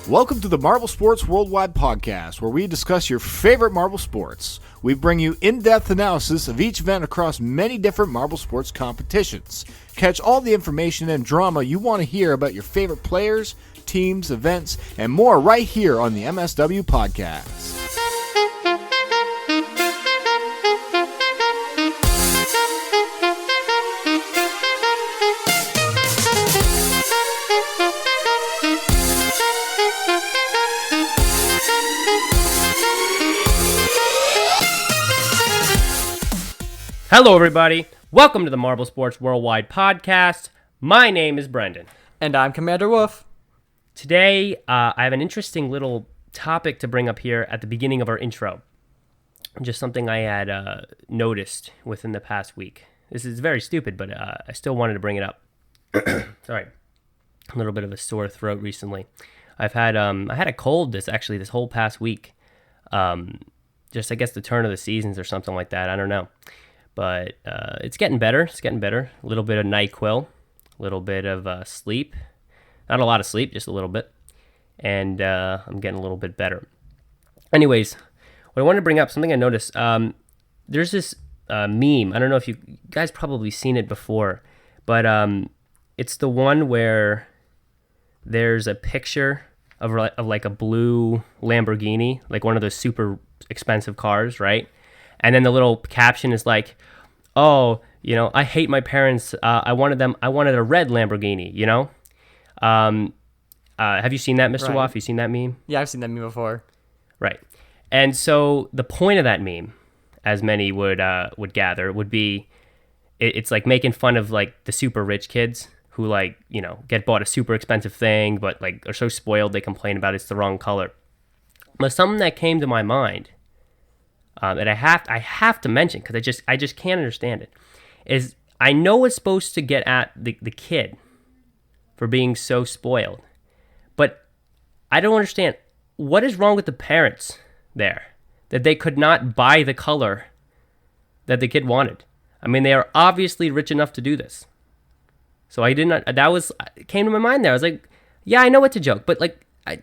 Welcome to the Marble Sports Worldwide podcast, where we discuss your favorite marble sports. We bring you in-depth analysis of each event across many different marble sports competitions. Catch all the information and drama you want to hear about your favorite players, teams, events, and more right here on the MSW podcast. Hello, everybody. Welcome to the Marble Sports Worldwide podcast. My name is Brendan. And I'm Commander Wolf. Today, I have an interesting little topic to bring up here at the beginning of our intro. Just something I had noticed within the past week. This is very stupid, but I still wanted to bring it up. Sorry. A little bit of a sore throat recently. I had a cold this whole past week. Just, I guess, the turn of the seasons or something like that. I don't know. But it's getting better. A little bit of NyQuil, a little bit of sleep. Not a lot of sleep, just a little bit. And I'm getting a little bit better. Anyways, what I wanted to bring up, something I noticed, there's this meme. I don't know if you guys probably seen it before, but it's the one where there's a picture of like a blue Lamborghini, like one of those super expensive cars, right? And then the little caption is like, "Oh, I hate my parents. I wanted a red Lamborghini." Have you seen that, Mr. Right. Waff? You seen that meme? Yeah, I've seen that meme before. Right. And so the point of that meme, as many would gather, would be it's like making fun of like the super rich kids who get bought a super expensive thing, but are so spoiled they complain about it's the wrong color. But something that came to my mind. That I have to mention because I just can't understand it, is I know it's supposed to get at the kid for being so spoiled, but I don't understand what is wrong with the parents there that they could not buy the color that the kid wanted. I mean, they are obviously rich enough to do this. So I did not. It came to my mind there. I was like, yeah, I know it's a joke, but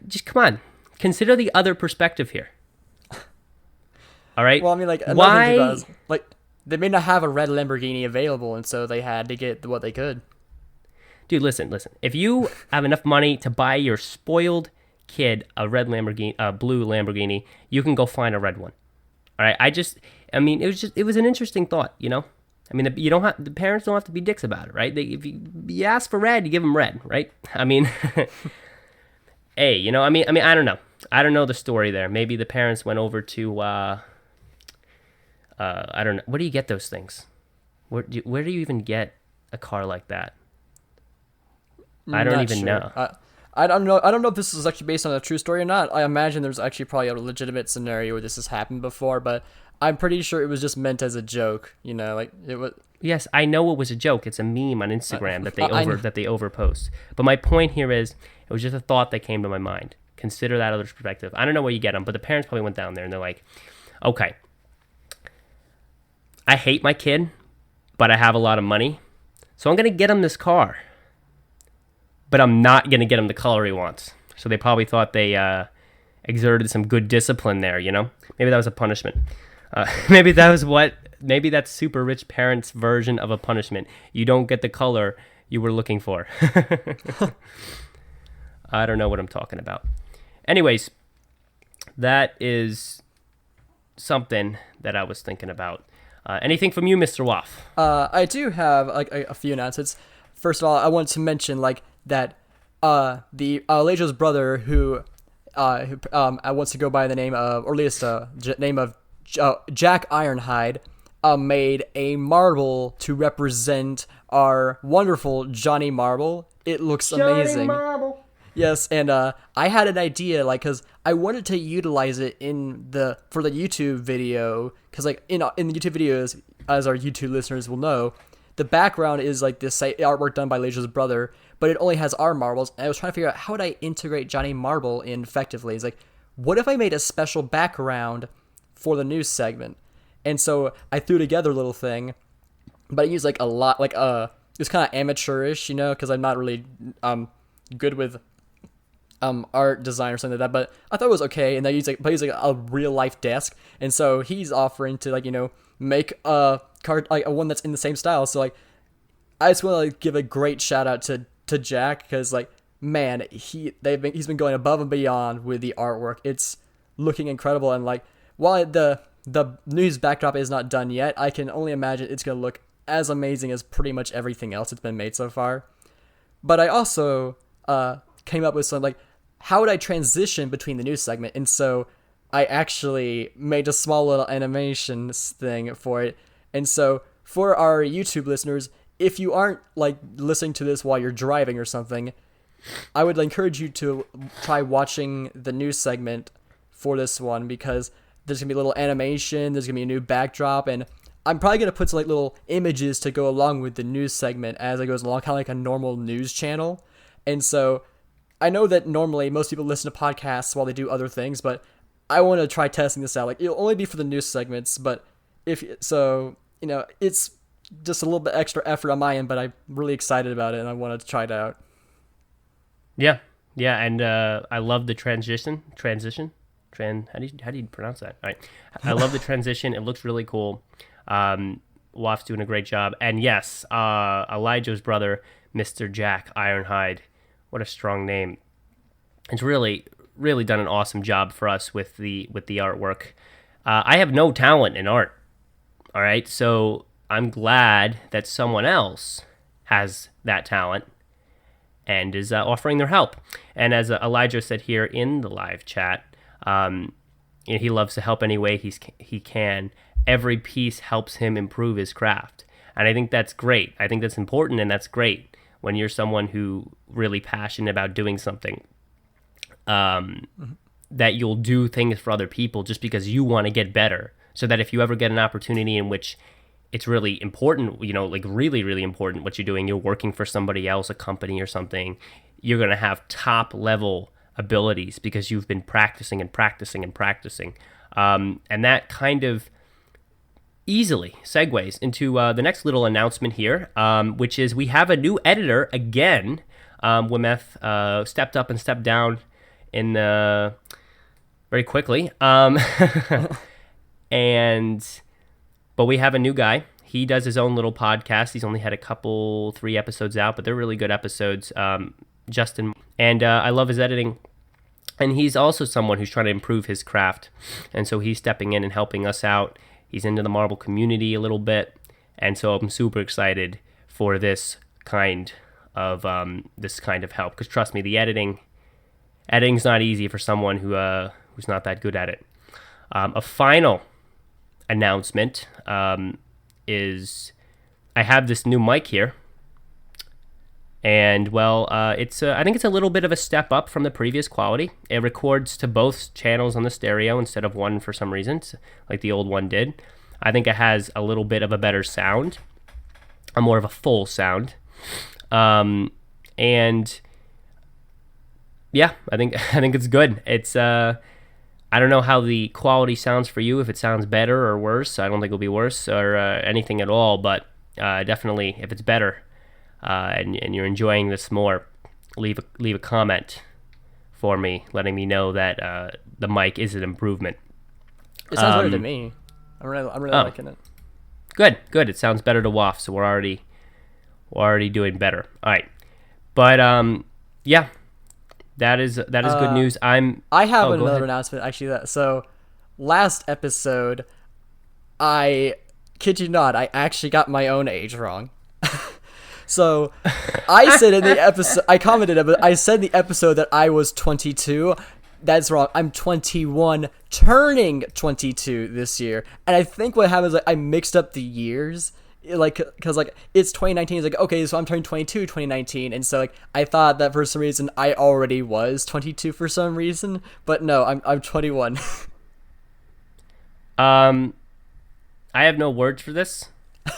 just come on, consider the other perspective here. All right. Well, I mean, why? They may not have a red Lamborghini available, and so they had to get what they could. Dude, listen. If you have enough money to buy your spoiled kid a red Lamborghini, a blue Lamborghini, you can go find a red one. All right. It was an interesting thought. I mean, the parents don't have to be dicks about it, right? If you ask for red, you give them red, right? I mean, hey, I don't know. I don't know the story there. Maybe the parents went over to. I don't know. Where do you get those things? Where do you even get a car like that? I don't even know. I don't know. I don't know if this is actually based on a true story or not. I imagine there's actually probably a legitimate scenario where this has happened before, but I'm pretty sure it was just meant as a joke. It was. Yes, I know it was a joke. It's a meme on Instagram that they overpost. But my point here is, it was just a thought that came to my mind. Consider that other perspective. I don't know where you get them, but the parents probably went down there and they're like, okay, I hate my kid, but I have a lot of money, so I'm going to get him this car, but I'm not going to get him the color he wants. So they probably thought they exerted some good discipline there, Maybe that was a punishment. Maybe that's super rich parents' version of a punishment. You don't get the color you were looking for. I don't know what I'm talking about. Anyways, that is something that I was thinking about. Anything from you, Mr. Waff? I do have a few announcements. First of all, I want to mention that the Alejo's brother who wants to go by the name of, or at least name of Jack Ironhide, made a marble to represent our wonderful Johnny Marble. It looks amazing. Johnny Marble. Yes, and I had an idea, because I wanted to utilize it for the YouTube video, because in the YouTube videos, as our YouTube listeners will know, the background is this artwork done by Alejo's brother, but it only has our marbles. And I was trying to figure out, how would I integrate Johnny Marble in effectively? It's what if I made a special background for the news segment? And so I threw together a little thing, but I used a lot, it's kind of amateurish, because I'm not really good with art design or something like that, but I thought it was okay. And they use like a real life desk, and so he's offering to like make a card like a one that's in the same style. So like I just want to like give a great shout out to Jack, because like man, he's been going above and beyond with the artwork. It's looking incredible, and like while the news backdrop is not done yet, I can only imagine it's gonna look as amazing as pretty much everything else that's been made so far. But I also came up with some like, how would I transition between the news segment? And so I actually made a small little animation thing for it. And so for our YouTube listeners, if you aren't like listening to this while you're driving or something, I would encourage you to try watching the news segment for this one, because there's gonna be a little animation, there's gonna be a new backdrop, and I'm probably gonna put some like little images to go along with the news segment as it goes along, kind of like a normal news channel. And so I know that normally most people listen to podcasts while they do other things, but I want to try testing this out. Like it'll only be for the news segments, but if so, it's just a little bit extra effort on my end, but I'm really excited about it and I wanted to try it out. Yeah, and I love the transition. How do you pronounce that? All right, I love the transition. It looks really cool. Waff's doing a great job, and yes, Elijah's brother, Mr. Jack Ironhide. What a strong name! It's really done an awesome job for us with the artwork. I have no talent in art. All right, so I'm glad that someone else has that talent and is offering their help. And as Elijah said here in the live chat, he loves to help any way he can. Every piece helps him improve his craft. And I think that's great. I think that's important, and that's great when you're someone who really passionate about doing something, that you'll do things for other people just because you want to get better, so that if you ever get an opportunity in which it's really important, like really, really important what you're doing, you're working for somebody else, a company or something, you're going to have top level abilities because you've been practicing and practicing and practicing. And that kind of easily segues into the next little announcement here, which is we have a new editor again. Wimeth stepped up and stepped down in very quickly. But we have a new guy. He does his own little podcast. He's only had 3 episodes out, but they're really good episodes. Justin, and I love his editing. And he's also someone who's trying to improve his craft, and so he's stepping in and helping us out. He's into the marble community a little bit, and so I'm super excited for this kind of help. Because trust me, the editing's not easy for someone who's not that good at it. A final announcement is I have this new mic here, and I think it's a little bit of a step up from the previous quality. It records to both channels on the stereo instead of one for some reason, like the old one did. I think it has a little bit of a better sound, more of a full sound, and yeah, I think it's good. It's I don't know how the quality sounds for you, if it sounds better or worse. I don't think it'll be worse or anything at all, but definitely if it's better and you're enjoying this more, leave a comment for me, letting me know that the mic is an improvement. It sounds better to me. I'm really liking it. Good. It sounds better to Waff, so we're already doing better. All right, but yeah. That is good news. I have another announcement actually. So last episode, I kid you not, I actually got my own age wrong. So I said in the episode, I commented, but I said in the episode that I was 22. That's wrong. I'm 21, turning 22 this year. And I think what happened is I mixed up the years. Because it's 2019, it's okay, so I'm turning 22 2019, and so I thought that for some reason I already was 22 for some reason, but no, I'm 21. I have no words for this,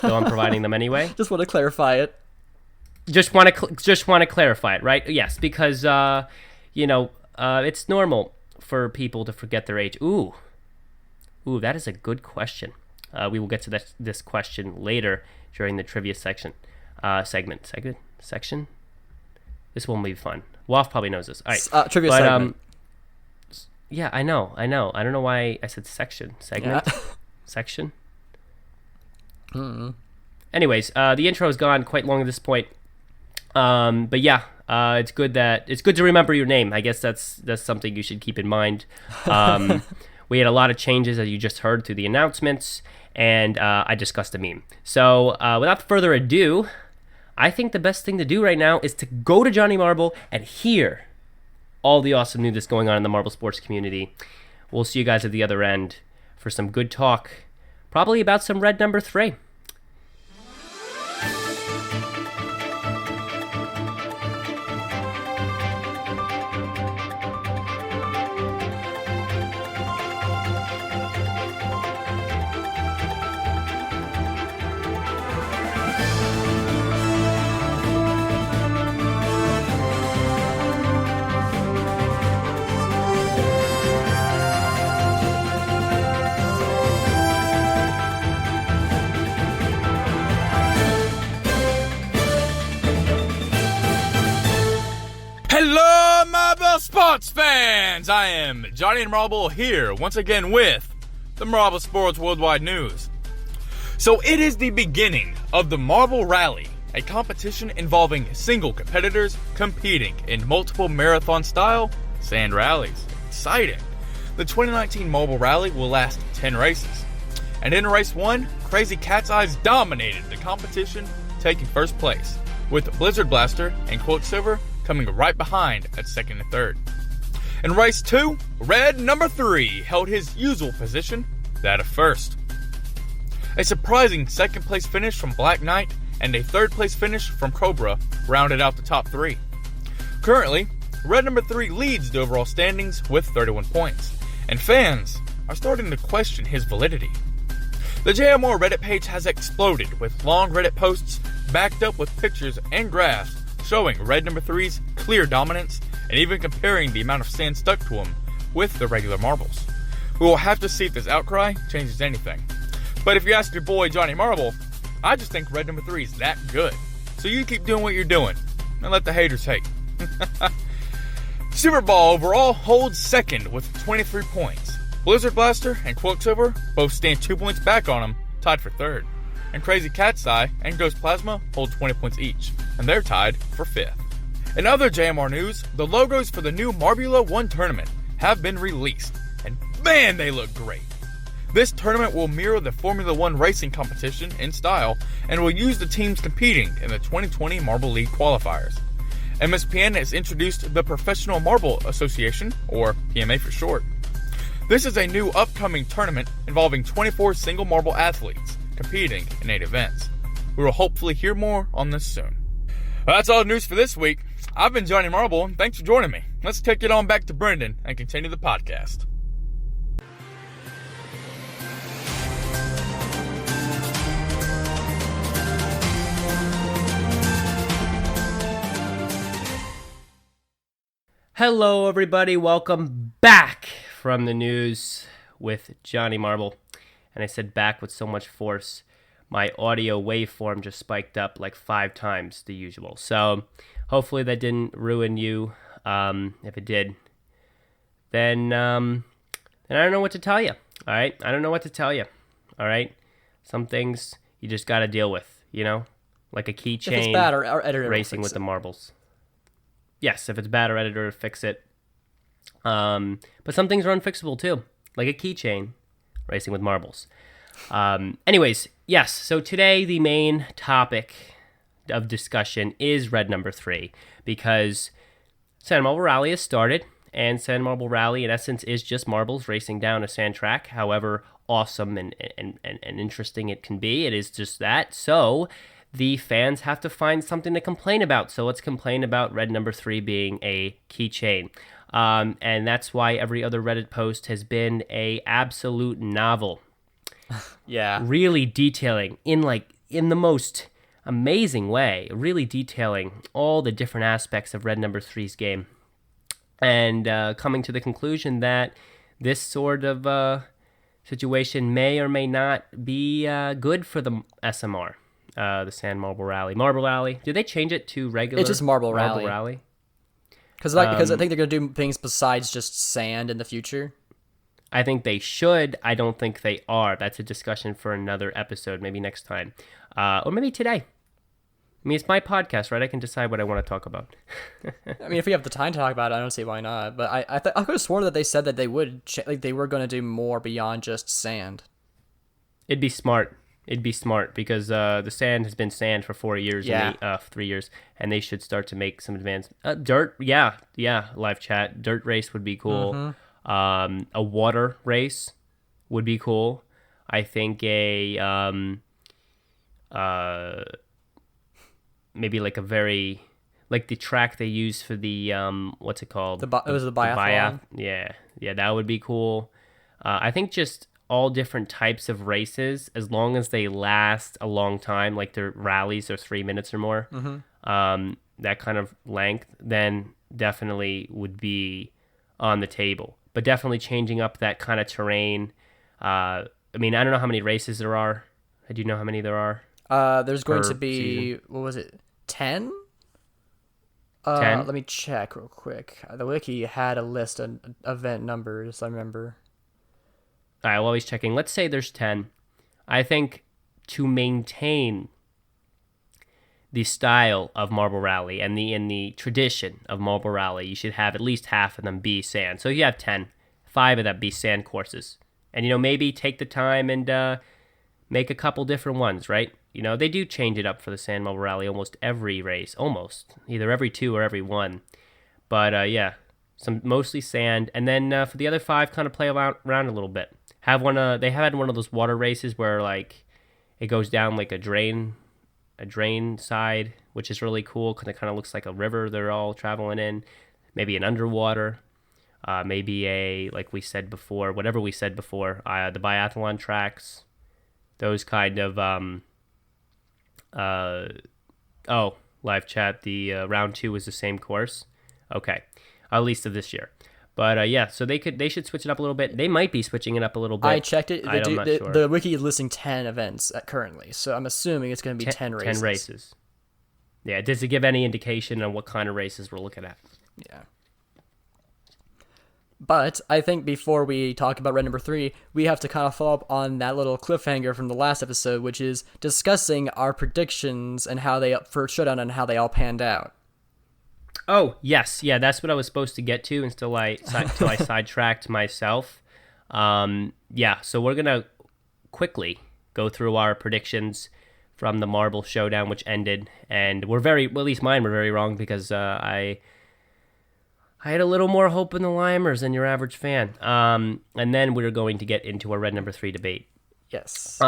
so I'm providing them anyway. Just want to clarify it. Just want to clarify it, right? Yes, because it's normal for people to forget their age. Ooh, that is a good question. We will get to this question later during the trivia section. This one will be fun. Woff probably knows this. All right. Trivia segment. Yeah, I know. I don't know why I said segment. Yeah. Section. Anyways, the intro has gone quite long at this point. But yeah, it's good to remember your name. I guess that's something you should keep in mind. We had a lot of changes, as you just heard, through the announcements, and I discussed a meme. So without further ado, I think the best thing to do right now is to go to Johnny Marble and hear all the awesome news that's going on in the Marble sports community. We'll see you guys at the other end for some good talk, probably about some red number 3. Hello, Marble sports fans! I am Johnny Marble here once again with the Marble Sports Worldwide News. So it is the beginning of the Marble Rally, a competition involving single competitors competing in multiple marathon-style sand rallies. Exciting! The 2019 Marble Rally will last 10 races. And in race 1, Crazy Cat's Eyes dominated the competition, taking first place, with Blizzard Blaster and Quicksilver coming right behind at second and third. In race 2, Red number 3 held his usual position, that of first. A surprising second place finish from Black Knight and a third place finish from Cobra rounded out the top 3. Currently, Red number 3 leads the overall standings with 31 points, and fans are starting to question his validity. The JMR Reddit page has exploded with long Reddit posts backed up with pictures and graphs showing Red number 3's clear dominance and even comparing the amount of sand stuck to him with the regular marbles. We will have to see if this outcry changes anything. But if you ask your boy Johnny Marble, I just think Red number 3 is that good. So you keep doing what you're doing and let the haters hate. Super Ball overall holds second with 23 points. Blizzard Blaster and Quicksilver both stand 2 points back on him, tied for third. And Crazy Cat's Eye and Ghost Plasma hold 20 points each, and they're tied for 5th. In other JMR news, the logos for the new Marbula 1 tournament have been released, and man, they look great. This tournament will mirror the Formula 1 racing competition in style, and will use the teams competing in the 2020 Marble League qualifiers. MSPN has introduced the Professional Marble Association, or PMA for short. This is a new upcoming tournament involving 24 single marble athletes competing in 8 events. We will hopefully hear more on this soon. Well, that's all the news for this week. I've been Johnny Marble, and thanks for joining me. Let's take it on back to Brendan and continue the podcast. Hello, everybody. Welcome back from the news with Johnny Marble. And I said back with so much force, my audio waveform just spiked up like 5 times the usual. So hopefully that didn't ruin you. If it did, then I don't know what to tell you. All right, I don't know what to tell you. All right, some things you just got to deal with. You know, like a keychain. If it's bad, our editor racing with the marbles. Yes, if it's bad, our editor will fix it. But some things are unfixable too, like a keychain racing with marbles. Anyways, yes, so today the main topic of discussion is Red number 3, because Sand Marble Rally has started, and Sand Marble Rally in essence is just marbles racing down a sand track. However awesome and interesting it can be, it is just that. So the fans have to find something to complain about. So let's complain about Red number 3 being a keychain. And that's why every other Reddit post has been a absolute novel. Yeah. Really detailing in the most amazing way, really detailing all the different aspects of Red number 3's game. And coming to the conclusion that this sort of situation may or may not be good for the SMR, the Sand Marble Rally. Marble Rally. Did they change it to regular? It's just Marble Rally. Rally. Because I think they're gonna do things besides just sand in the future. I think they should. I don't think they are. That's a discussion for another episode, maybe next time, or maybe today. I mean, it's my podcast, right? I can decide what I want to talk about. I mean, if we have the time to talk about it, I don't see why not. But I could have sworn that they said that they would they were going to do more beyond just sand. It'd be smart. It'd be smart because the sand has been sand for 4 years, Yeah. and 3 years, and they should start to make some advanced dirt. Yeah, live chat. Dirt race would be cool. Mm-hmm. A water race would be cool. I think maybe like a very like the track they use for the what's it called? It was the biathlon. Yeah, that would be cool. I think just all different types of races, as long as they last a long time, like their rallies are 3 minutes or more, that kind of length, then definitely would be on the table. But definitely changing up that kind of terrain. I mean, I don't know how many races there are. I do know how many there are. There's going per to be season. What was it? 10? 10? Let me check real quick. The wiki had a list of event numbers, I remember. All right, well, always checking. Let's say there's 10. I think to maintain the style of Marble Rally and the tradition of Marble Rally, you should have at least half of them be sand. So you have 10, 5 of them be sand courses. And, maybe take the time and make a couple different ones, right? They do change it up for the sand Marble Rally almost every race, either every 2 or every 1. But, yeah, some mostly sand. And then for the other 5, kind of play around a little bit. They had one of those water races where, like, it goes down like a drain side, which is really cool because it kind of looks like a river they're all traveling in. Maybe an underwater, maybe like we said before, whatever we said before, the biathlon tracks, those kind of, live chat, the round 2 is the same course. Okay, at least of this year. But yeah, so they should switch it up a little bit. They might be switching it up a little bit. I checked it. I'm not sure. The wiki is listing 10 events currently, so I'm assuming it's going to be 10 races. 10 races. Yeah, does it give any indication on what kind of races we're looking at? Yeah. But I think before we talk about red number 3, we have to kind of follow up on that little cliffhanger from the last episode, which is discussing our predictions and how they for Showdown and how they all panned out. Oh, yes. Yeah, that's what I was supposed to get to until I sidetracked myself. Yeah, so we're going to quickly go through our predictions from the Marble Showdown, which ended. And at least mine were very wrong because I had a little more hope in the Limers than your average fan. And then we're going to get into a red number 3 debate. Yes.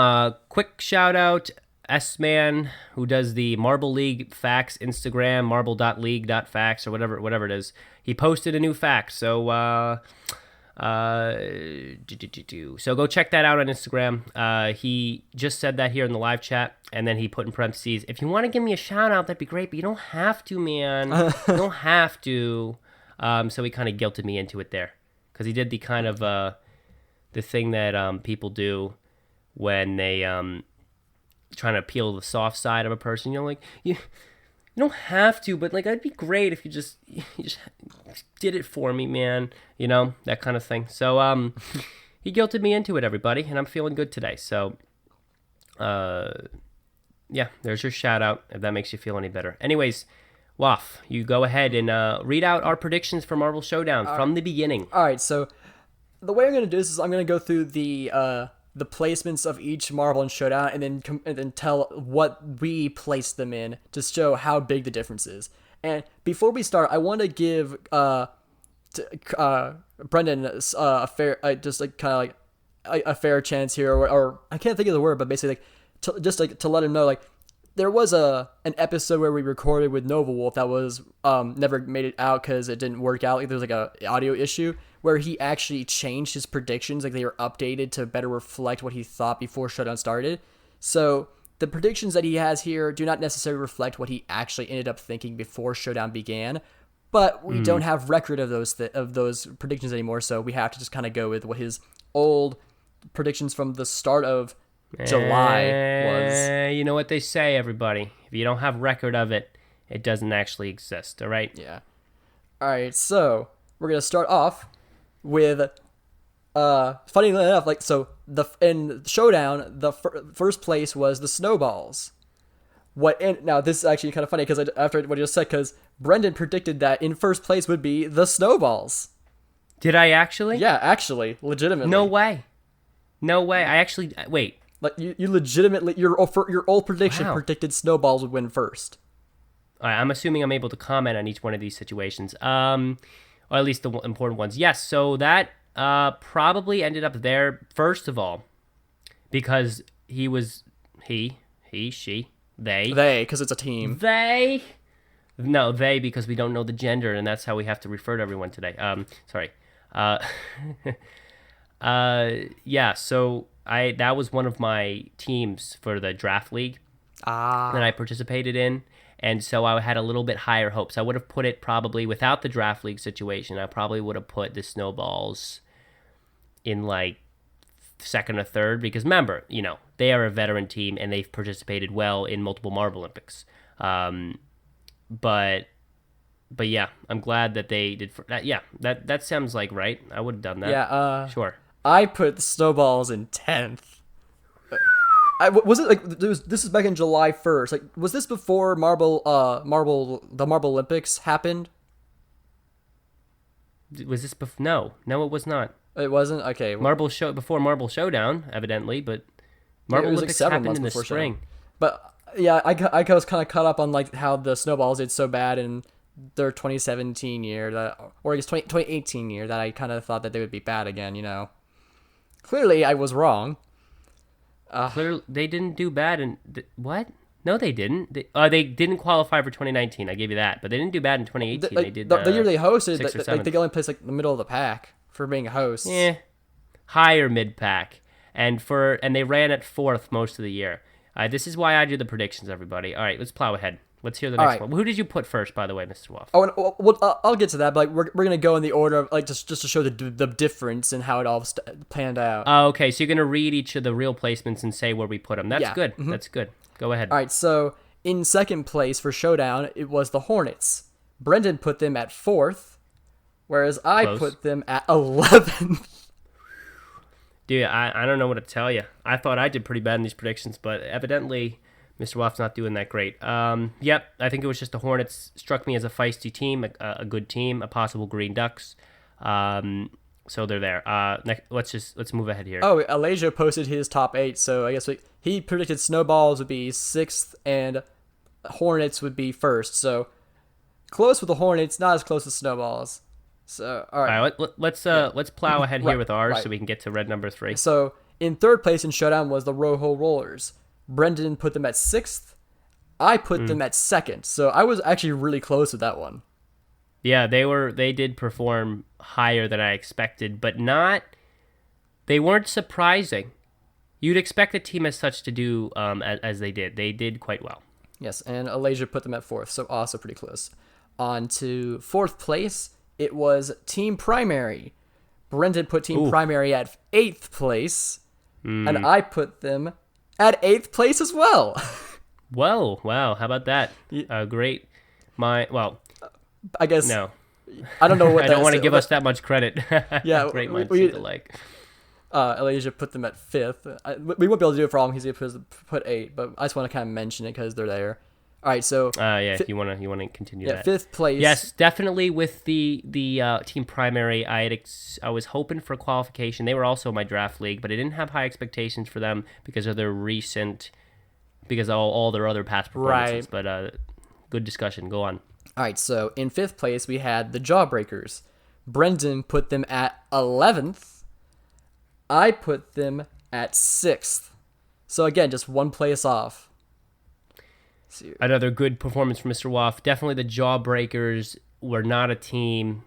Quick shout out. S-Man, who does the Marble League Facts Instagram, marble.league.facts, or whatever it is. He posted a new fact, so so go check that out on Instagram. He just said that here in the live chat, and then he put in parentheses, if you want to give me a shout out, that'd be great, but you don't have to, man. You don't have to. So he kind of guilted me into it there, because he did the kind of the thing that people do when they trying to appeal to the soft side of a person, like you don't have to, but like it'd be great if you just did it for me, man. That kind of thing. So he guilted me into it, everybody, and I'm feeling good today. So yeah, there's your shout out if that makes you feel any better. Anyways, Waf, you go ahead and read out our predictions for Marble Showdown from the beginning. All right, so the way I'm going to do this is I'm going to go through the placements of each Marble and Showdown, and then tell what we placed them in to show how big the difference is. And before we start, I want to give Brendan a fair, a fair chance here, or I can't think of the word, but basically to let him know, like, there was an episode where we recorded with Nova Wolf that was never made it out because it didn't work out. Like, there was like a audio issue where he actually changed his predictions, like they were updated to better reflect what he thought before Showdown started. So the predictions that he has here do not necessarily reflect what he actually ended up thinking before Showdown began, but we don't have record of those predictions anymore, so we have to just kind of go with what his old predictions from the start of July was. You know what they say, everybody. If you don't have record of it, it doesn't actually exist, all right? Yeah. All right, so we're gonna start off with funny enough, like so in Showdown, the first place was the Snowballs. Now this is actually kind of funny because after what you just said, because Brendan predicted that in first place would be the Snowballs. Did I actually? Yeah, actually, legitimately. No way. No way. I actually wait. Like you legitimately your old prediction predicted Snowballs would win first. All right, I'm assuming I'm able to comment on each one of these situations. Or at least the important ones. Yes. So that probably ended up there first of all, because he, she, they, because it's a team. they because we don't know the gender, and that's how we have to refer to everyone today. Sorry. Yeah. So that was one of my teams for the draft league that I participated in. And so I had a little bit higher hopes. I would have put it probably without the draft league situation. I probably would have put the Snowballs in like second or third because remember, they are a veteran team and they've participated well in multiple Marble Olympics. But yeah, I'm glad that they did that. Yeah, that sounds like right. I would have done that. Yeah. Sure. I put the Snowballs in 10th. Was it like this is back in July 1st? Like, was this before the Marble Olympics happened? Was this no, it was not. It wasn't. Okay, before Marble Showdown, evidently, but Marble Olympics like happened in the spring. Showdown. But yeah, I was kind of caught up on like how the Snowballs did so bad in their 2017 year or I guess 2018 year that I kind of thought that they would be bad again. Clearly I was wrong. Clearly, they didn't do bad in what? No, they didn't. They didn't qualify for 2019. I gave you that, but they didn't do bad in 2018. They did the year they hosted. They only placed like the middle of the pack for being hosts. Yeah, higher mid pack, and they ran at fourth most of the year. This is why I do the predictions, everybody. All right, let's plow ahead. Let's hear the next one. Who did you put first, by the way, Mr. Woff? Oh, and, I'll get to that, but like we're gonna go in the order of like just to show the difference and how it all panned out. Okay, so you're gonna read each of the real placements and say where we put them. That's good. Mm-hmm. That's good. Go ahead. All right, so in second place for Showdown, it was the Hornets. Brendan put them at 4th, whereas I put them at 11th. Dude, I don't know what to tell you. I thought I did pretty bad in these predictions, but evidently Mr. Woff's not doing that great. Yep, I think it was just the Hornets struck me as a feisty team, a good team, a possible Green Ducks. So they're there. Let's move ahead here. Oh, Alasia posted his top 8, so I guess he predicted Snowballs would be 6th and Hornets would be 1st. So close with the Hornets, not as close as Snowballs. So all right, let's plow ahead here with ours right. so we can get to red number 3. So in third place in Showdown was the Rojo Rollers. Brendan put them at 6th. I put them at 2nd. So I was actually really close with that one. Yeah, they did perform higher than I expected, but they weren't surprising. You'd expect a team as such to do as they did. They did quite well. Yes, and Alasia put them at 4th, so also pretty close. On to 4th place, it was Team Primary. Brendan put Team Primary at 8th place, and I put them at 8th place as well. Whoa, wow, how about that? Great. I guess no. I don't know what I don't want to give us that much credit. Yeah, great minds think alike. Alasia put them at 5th. We won't be able to do it for all because he put 8, but I just want to kind of mention it because they're there. All right, so if you want to continue that. 5th place. Yes, definitely with the Team Primary. I was hoping for qualification. They were also my draft league, but I didn't have high expectations for them because of all their other past performances. Right. But good discussion. Go on. All right, so in 5th place, we had the Jawbreakers. Brendan put them at 11th. I put them at 6th. So again, just one place off. Another good performance from Mr. Woff. Definitely the Jawbreakers were not a team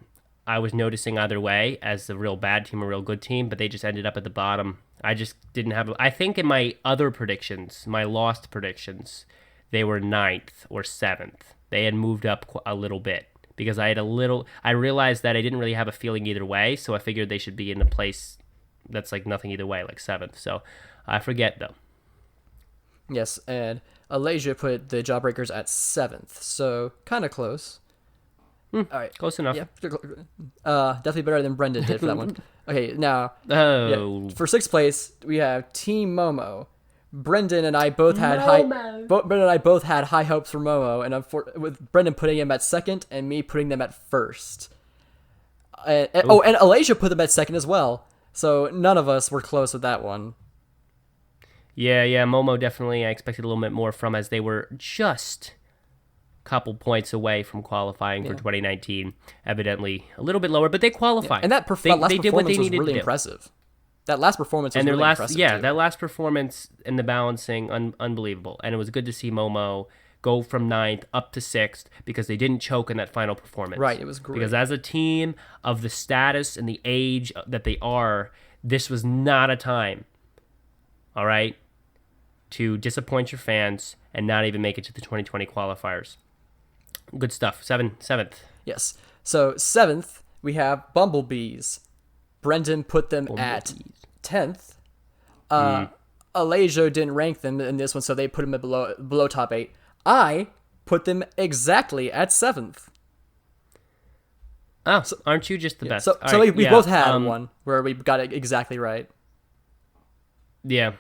I was noticing either way as a real bad team, a real good team, but they just ended up at the bottom. I just didn't have... I think in my other predictions, my lost predictions, they were 9th or 7th. They had moved up a little bit because I realized that I didn't really have a feeling either way, so I figured they should be in a place that's like nothing either way, like 7th. So I forget, though. Yes, and Alasia put the Jawbreakers at 7th, so kind of close. All right. Close enough. Yeah. Definitely better than Brendan did for that one. Okay, now Oh. for sixth place we have Team Momo. Brendan and I both had high hopes for Momo, and with Brendan putting him at second and me putting them at first. And Alasia put them at second as well. So none of us were close with that one. Yeah, Momo definitely I expected a little bit more from, as they were just a couple points away from qualifying for 2019. Evidently a little bit lower, but they qualified. And that last performance was really impressive. That last performance was really impressive. Yeah, too. that last performance and the balancing, unbelievable. And it was good to see Momo go from 9th up to 6th because they didn't choke in that final performance. Right, it was great. Because as a team of the status and the age that they are, this was not a time, all right, to disappoint your fans and not even make it to the 2020 qualifiers. Good stuff. 7th. Yes. So 7th, we have Bumblebees. Brendan put them at 10th. Alajo didn't rank them in this one, so they put them at below top 8. I put them exactly at 7th. Oh, aren't you just the best? So we both had one where we got it exactly right. Yeah,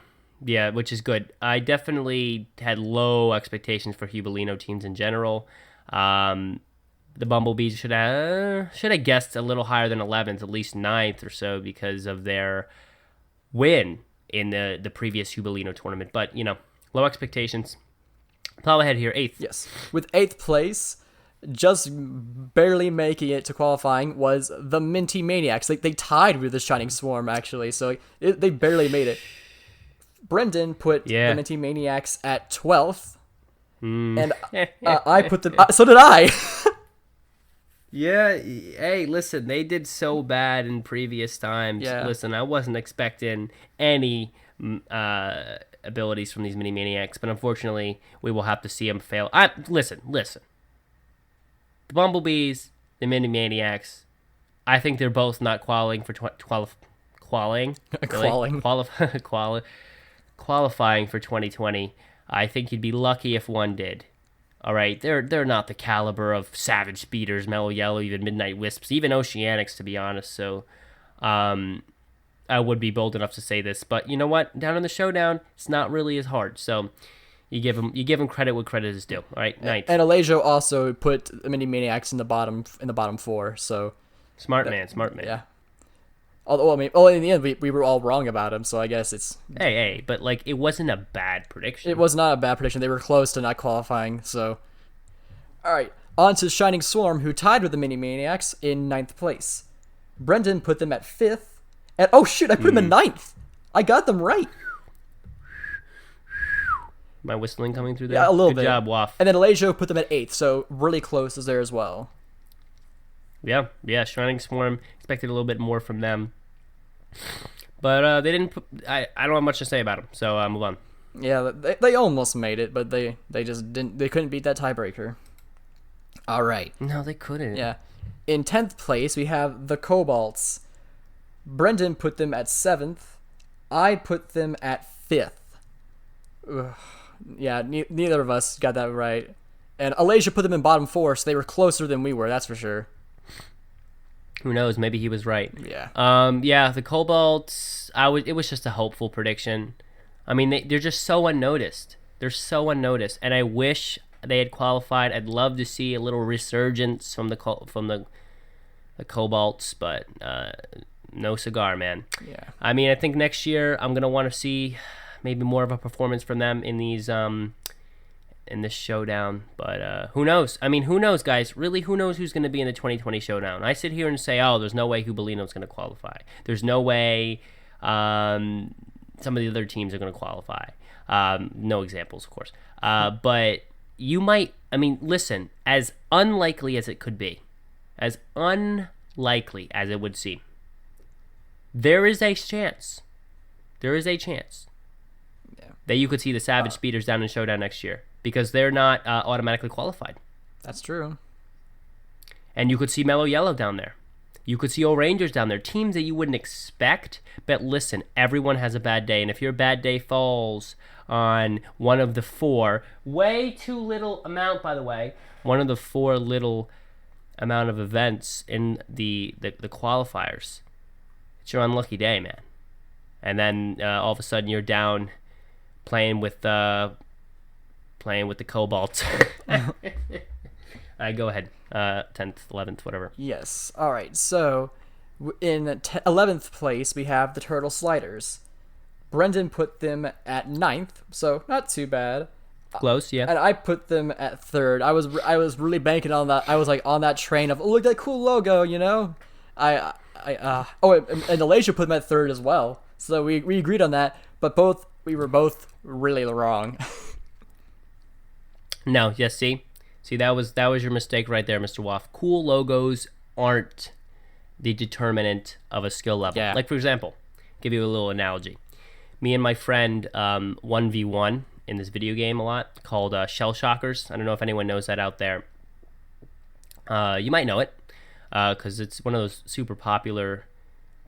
which is good. I definitely had low expectations for Hubelino teams in general. The Bumblebees should have guessed a little higher than 11th, at least 9th or so, because of their win in the previous Hubelino tournament. But, low expectations. Plow ahead here, 8th. Yes. With 8th place, just barely making it to qualifying, was the Minty Maniacs. They tied with the Shining Swarm, actually, so they barely made it. Brendan put the Minty Maniacs at 12th, and I put them... so did I! Yeah, hey, listen, they did so bad in previous times. Yeah. Listen, I wasn't expecting any abilities from these mini maniacs, but unfortunately, we will have to see them fail. Listen. The Bumblebees, the mini maniacs, I think they're both not qualifying for qualifying for 2020. I think you'd be lucky if one did. All right, they're not the caliber of Savage Speeders, Mellow Yellow, even Midnight Wisps, even Oceanics, to be honest. So, I would be bold enough to say this, but you know what? Down in the showdown, it's not really as hard. So, you give them credit what credit is due. All right, 9th. And Alajo also put the Mini Maniacs in the bottom 4. So, smart man. Yeah. Although in the end we were all wrong about him, so I guess it's... Hey, but it wasn't a bad prediction. It was not a bad prediction. They were close to not qualifying, so... Alright, on to Shining Swarm, who tied with the Mini Maniacs in 9th place. Brendan put them at 5th, and oh shit, I put them in 9th! I got them right! My whistling coming through there? Yeah, a little bit. Good job, Waff. And then Alajo put them at 8th, so really close is there as well. Yeah, Shining Swarm, expected a little bit more from them. But they didn't I don't have much to say about them, so move on. Yeah, they almost made it, but they just didn't. They couldn't beat that tiebreaker. All right. No, they couldn't. Yeah. In 10th place, we have the Cobalts. Brendan put them at 7th. I put them at 5th. Ugh. Yeah, neither of us got that right. And Alasia put them in bottom 4, so they were closer than we were, that's for sure. Who knows? Maybe he was right. Yeah. Yeah, the Cobalts, it was just a hopeful prediction. I mean, they're just so unnoticed. They're so unnoticed, and I wish they had qualified. I'd love to see a little resurgence from the Cobalts, but no cigar, man. Yeah. I mean, I think next year I'm gonna want to see maybe more of a performance from them in these in this showdown. But who knows? I mean, who knows, guys? Really, who knows who's going to be in the 2020 showdown? I sit here and say, oh, there's no way Hubelino's going to qualify. There's no way some of the other teams are going to qualify. No examples, of course. But you might, I mean, listen, as unlikely as it could be, as unlikely as it would seem, there is a chance that you could see the Savage Speeders down in Showdown next year, because they're not automatically qualified. That's true. And you could see Mellow Yellow down there. You could see O-Rangers down there. Teams that you wouldn't expect. But listen, everyone has a bad day. And if your bad day falls on one of the 4, way too little amount, by the way, one of the 4 little amount of events in the qualifiers, it's your unlucky day, man. And then all of a sudden you're down playing with the Cobalt. All right, go ahead. 10th, 11th, whatever. Yes. All right. So in 11th place, we have the Turtle Sliders. Brendan put them at 9th, so not too bad. Close, yeah. And I put them at 3rd. I was really banking on that. I was like on that train of, oh, look at that cool logo, you know. And Alasia put them at 3rd as well. So we agreed on that, but we were both really wrong. No, yes, see, that was your mistake right there, Mr. Waff. Cool logos aren't the determinant of a skill level. Yeah. Like, for example, give you a little analogy. Me and my friend 1v1 in this video game a lot called Shell Shockers. I don't know if anyone knows that out there. You might know it because it's one of those super popular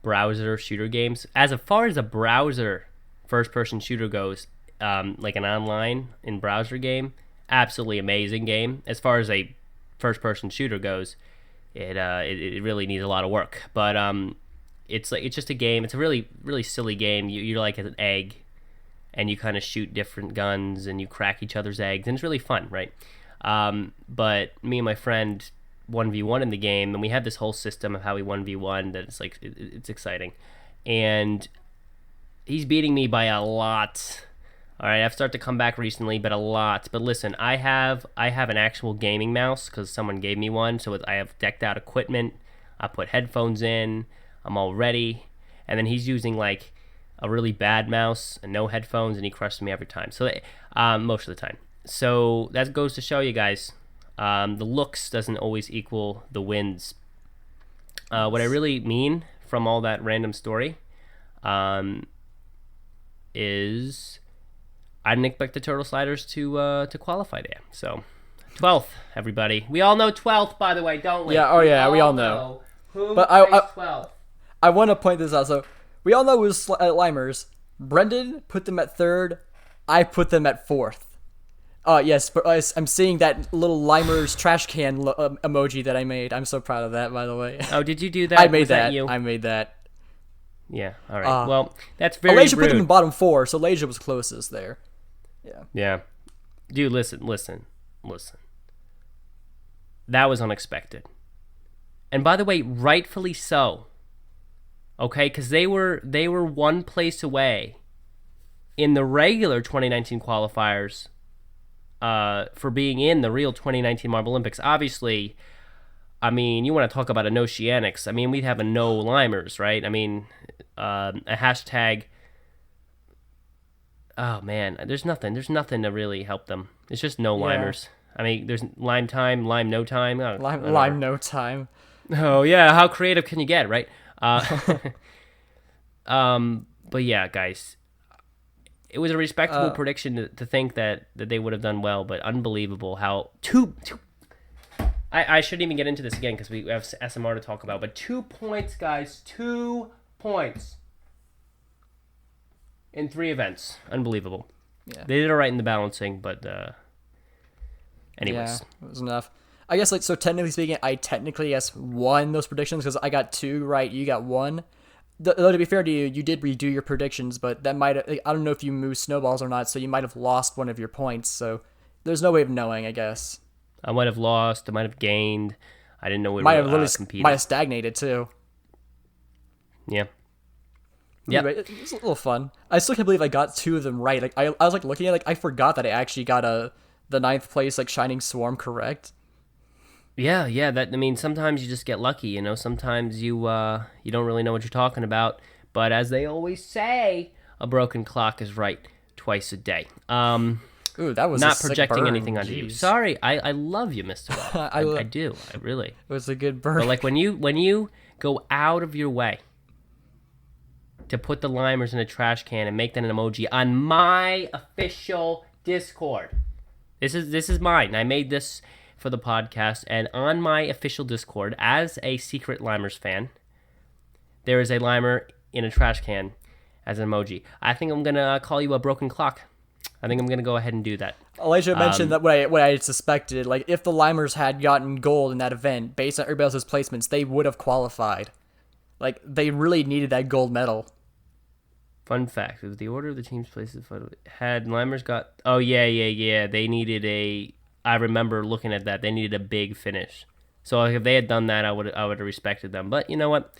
browser shooter games. As far as a browser first-person shooter goes, like an online in browser game, absolutely amazing game. As far as a first-person shooter goes, it really needs a lot of work. But it's just a game. It's a really, really silly game. You're like an egg, and you kind of shoot different guns, and you crack each other's eggs, and it's really fun, right? But me and my friend 1v1 in the game, and we have this whole system of how we 1v1 that it's like it's exciting, and he's beating me by a lot. All right, I've started to come back recently, but a lot. But listen, I have an actual gaming mouse because someone gave me one, so I have decked out equipment. I put headphones in. I'm all ready, and then he's using like a really bad mouse and no headphones, and he crushes me every time. So most of the time. So that goes to show you guys, the looks doesn't always equal the wins. What I really mean from all that random story is I didn't expect the Turtle Sliders to qualify there. So 12th, everybody. We all know 12th, by the way, don't we? Yeah. Oh yeah, we all know. Who But placed 12th? I want to point this out. So we all know it was Limers. Brendan put them at 3rd. I put them at 4th. Yes, but I'm seeing that little Limers trash can emoji that I made. I'm so proud of that, by the way. Oh, did you do that? I made Was that. you? I made that. Yeah. All right. Well, that's very Alasia rude. put them in bottom 4, so Alasia was closest there. Yeah. Yeah. Dude, listen. That was unexpected. And by the way, rightfully so. Okay, because they were one place away in the regular 2019 qualifiers for being in the real 2019 Marble Olympics. Obviously, I mean, you want to talk about an oceanics. I mean, we'd have a no limers, right? I mean, a hashtag. Oh man, there's nothing to really help them. It's just no limers. I mean, there's lime time, lime no time. Lime no time. Oh yeah, how creative can you get, right? But yeah, guys, it was a respectable prediction to think that they would have done well, but unbelievable how two. I shouldn't even get into this again because we have SMR to talk about, but 2 points, guys, 2 points in 3 events, unbelievable. Yeah. They did it right in the balancing, but anyways, Yeah, it was enough. I guess, like, so technically speaking, I technically, yes, won those predictions because I got 2 right, you got 1. Though, to be fair to you, you did redo your predictions, but that might, I don't know if you moved snowballs or not, so you might have lost one of your points, so there's no way of knowing, I guess. I might have lost, I might have gained, I didn't know we Might were have competing. might have stagnated, too. Yeah. Anyway, it's a little fun. I still can't believe I got 2 of them right. Like, I was, like, looking at it, like, I forgot that I actually got the 9th place, like, Shining Swarm correct. Yeah, that, I mean, sometimes you just get lucky, you know. Sometimes you don't really know what you're talking about. But as they always say, a broken clock is right twice a day. Ooh, that was not a sick projecting burn. anything onto you. Sorry, I love you, Mr. Watt. I do, I really. It was a good burn. But like when you go out of your way to put the limers in a trash can and make that an emoji on my official Discord. This is mine. I made this for the podcast, and on my official Discord, as a secret Limers fan, there is a limer in a trash can as an emoji. I think I'm gonna call you a broken clock. I think I'm going to go ahead and do that. Elijah mentioned that what I suspected, like if the Limers had gotten gold in that event based on everybody else's placements, they would have qualified. Like they really needed that gold medal. Fun fact: with the order of the team's places, had Limers got? Oh yeah. They needed a. I remember looking at that. They needed a big finish. So if they had done that, I would have respected them. But you know what?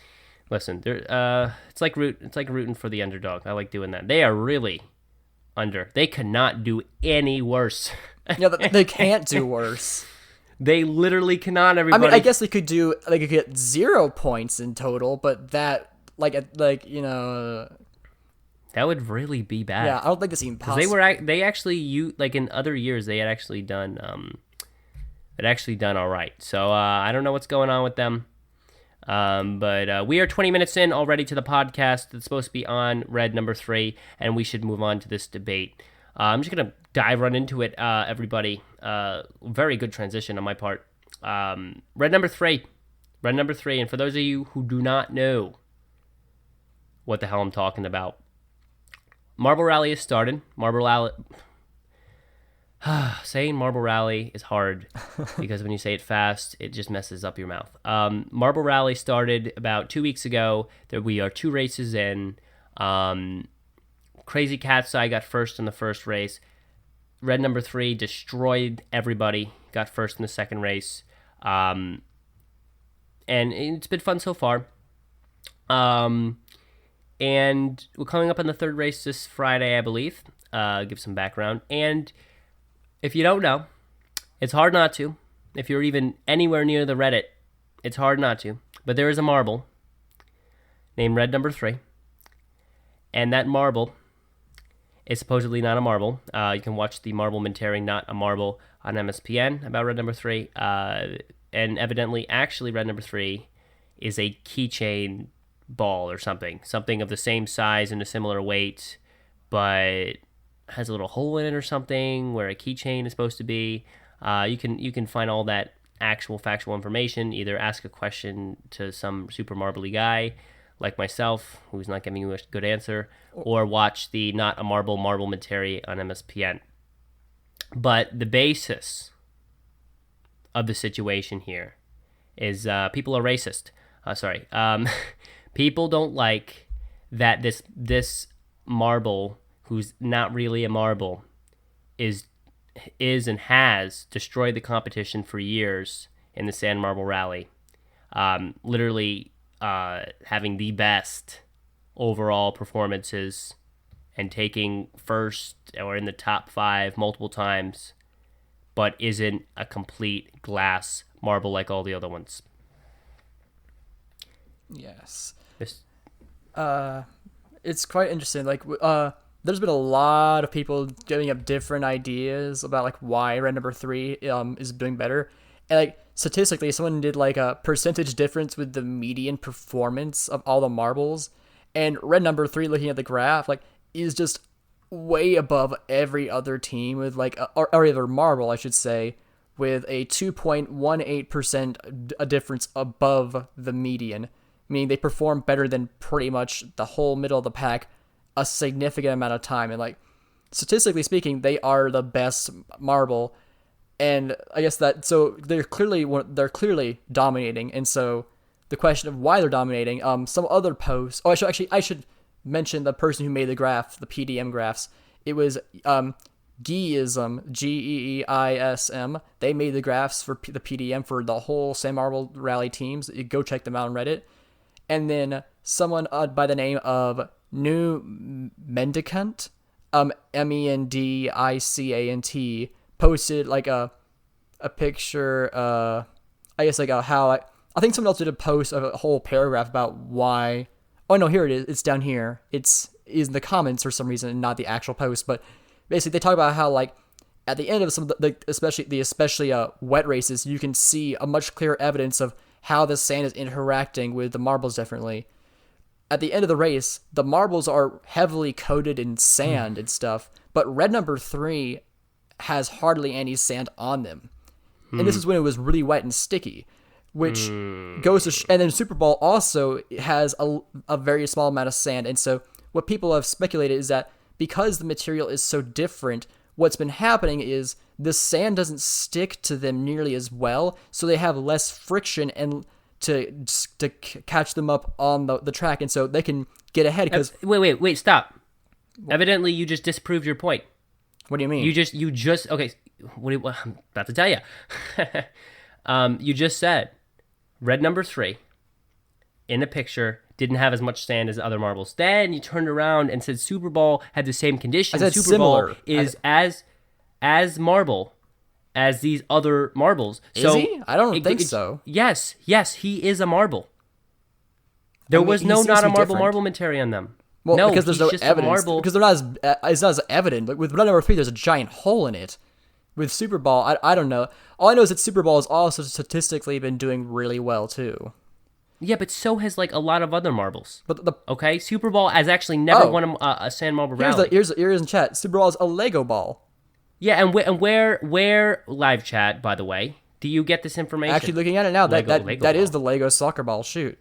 Listen, it's like rooting for the underdog. I like doing that. They are really under. They cannot do any worse. Yeah, they can't do worse. They literally cannot. Everybody. I mean, I guess they could get 0 points in total, but that that would really be bad. Yeah, I don't think it's even possible. They actually like in other years they had actually done all right. So I don't know what's going on with them. But we are 20 minutes in already to the podcast. It's supposed to be on red number 3, and we should move on to this debate. I'm just going to dive right into it, everybody. Very good transition on my part. Red number 3. And for those of you who do not know what the hell I'm talking about, Marble Rally has started. Saying Marble Rally is hard because when you say it fast, it just messes up your mouth. Marble Rally started about 2 weeks ago. We are 2 races in. Crazy Cat's Eye got first in the first race. Red number 3 destroyed everybody, got first in the second race. And it's been fun so far. And we're coming up on the third race this Friday, I believe. Give some background. And if you don't know, it's hard not to. If you're even anywhere near the Reddit, it's hard not to. But there is a marble named Red number 3. And that marble is supposedly not a marble. You can watch the Marble-mentary Not a Marble on MSPN about Red number 3. And evidently, actually, Red number 3 is a keychain ball or something. Something of the same size and a similar weight, but has a little hole in it or something where a keychain is supposed to be. You can find all that actual factual information. Either ask a question to some super marbly guy like myself who's not giving you a good answer, or watch the Not a Marble Marble-mentary on MSPN. But the basis of the situation here is people are racist. People don't like that this marble, who's not really a marble, is and has destroyed the competition for years in the Sand Marble Rally. Literally having the best overall performances and taking first or in the top 5 multiple times, but isn't a complete glass marble like all the other ones. Yes. This... It's quite interesting. Like, there's been a lot of people giving up different ideas about like why Red number 3 is doing better, and like statistically, someone did like a percentage difference with the median performance of all the marbles, and Red number 3, looking at the graph, like is just way above every other team with like or other marble, I should say, with a 2.18% a difference above the median, meaning they perform better than pretty much the whole middle of the pack a significant amount of time. And like statistically speaking, they are the best marble, and I guess that so they're clearly dominating. And so the question of why they're dominating, some other posts. Oh, I should mention the person who made the graph, the PDM graphs. It was Geeism, Geeism. They made the graphs for the PDM for the whole Sand Marble Rally teams. You go check them out on Reddit. And then someone by the name of New Mendicant, Mendicant, posted like a picture. I guess like how I think someone else did a post of a whole paragraph about why. Oh no, here it is. It's down here. It's in the comments for some reason, and not the actual post. But basically, they talk about how like at the end of some of the especially wet races, you can see a much clearer evidence of how the sand is interacting with the marbles differently. At the end of the race, the marbles are heavily coated in sand and stuff, but Red number 3 has hardly any sand on them. And this is when it was really wet and sticky, which goes to and then Super Bowl also has a very small amount of sand. And so what people have speculated is that because the material is so different, what's been happening is the sand doesn't stick to them nearly as well, so they have less friction and to catch them up on the track, and so they can get ahead. Because wait, stop. Evidently, you just disproved your point. What do you mean? You just okay. What I'm about to tell you. You just said red number 3 in the picture didn't have as much sand as other marbles. Then you turned around and said Super Bowl had the same conditions. I said Super similar. Bowl is as marble as these other marbles. Is he? I don't think so. Yes, he is a marble. There was he seems not to a be different. marble material on them. Well, no, because there's he's no just a evidence. marble. Because it's not as evident. Like with red number 3, there's a giant hole in it. With Super Bowl, I don't know. All I know is that Super Bowl has also statistically been doing really well too. Yeah, but so has like a lot of other marbles. But okay, Super Bowl has actually never won a sand marble rally. Here's in chat. Super Bowl is a Lego ball. Yeah, and where live chat, by the way, do you get this information? Actually, looking at it now, Lego that is ball. the Lego soccer ball. Shoot.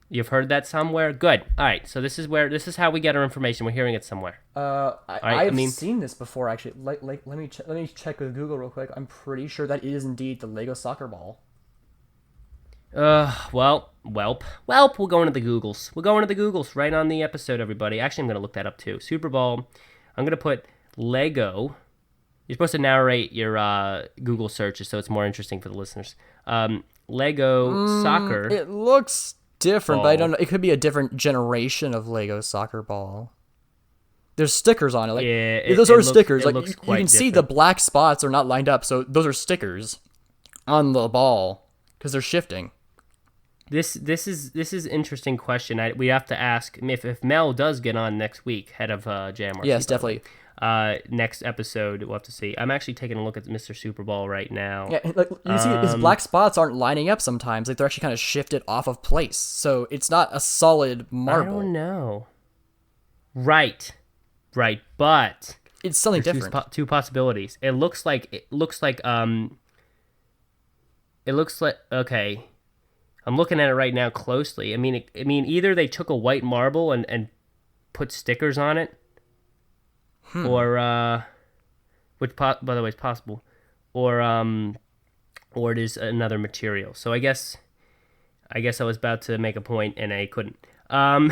You've heard that somewhere? Good. All right, so this is how we get our information. We're hearing it somewhere. I've seen this before actually. Let me check with Google real quick. I'm pretty sure that is indeed the Lego soccer ball. Welp. We'll go into the Googles. We'll go into the Googles right on the episode, everybody. Actually, I'm going to look that up too. Super Bowl. I'm going to put Lego. You're supposed to narrate your Google searches so it's more interesting for the listeners. Lego soccer. It looks different, ball. but I don't know. It could be a different generation of Lego soccer ball. There's stickers on it. Like, Yeah, those are stickers. Like looks you quite can see the different. black spots are not lined up, so those are stickers on the ball because they're shifting. This is interesting question. We have to ask if Mel does get on next week, head of JMRC. Yes, definitely. Next episode, we'll have to see. I'm actually taking a look at Mr. Super Bowl right now. Yeah, like you see, his black spots aren't lining up sometimes. Like they're actually kind of shifted off of place, so it's not a solid marble. I don't know. Right, but It's something there's different. two possibilities. It looks like okay. I'm looking at it right now closely. I mean, either they took a white marble and put stickers on it, or which by the way is possible, or it is another material. So I guess I was about to make a point and I couldn't. All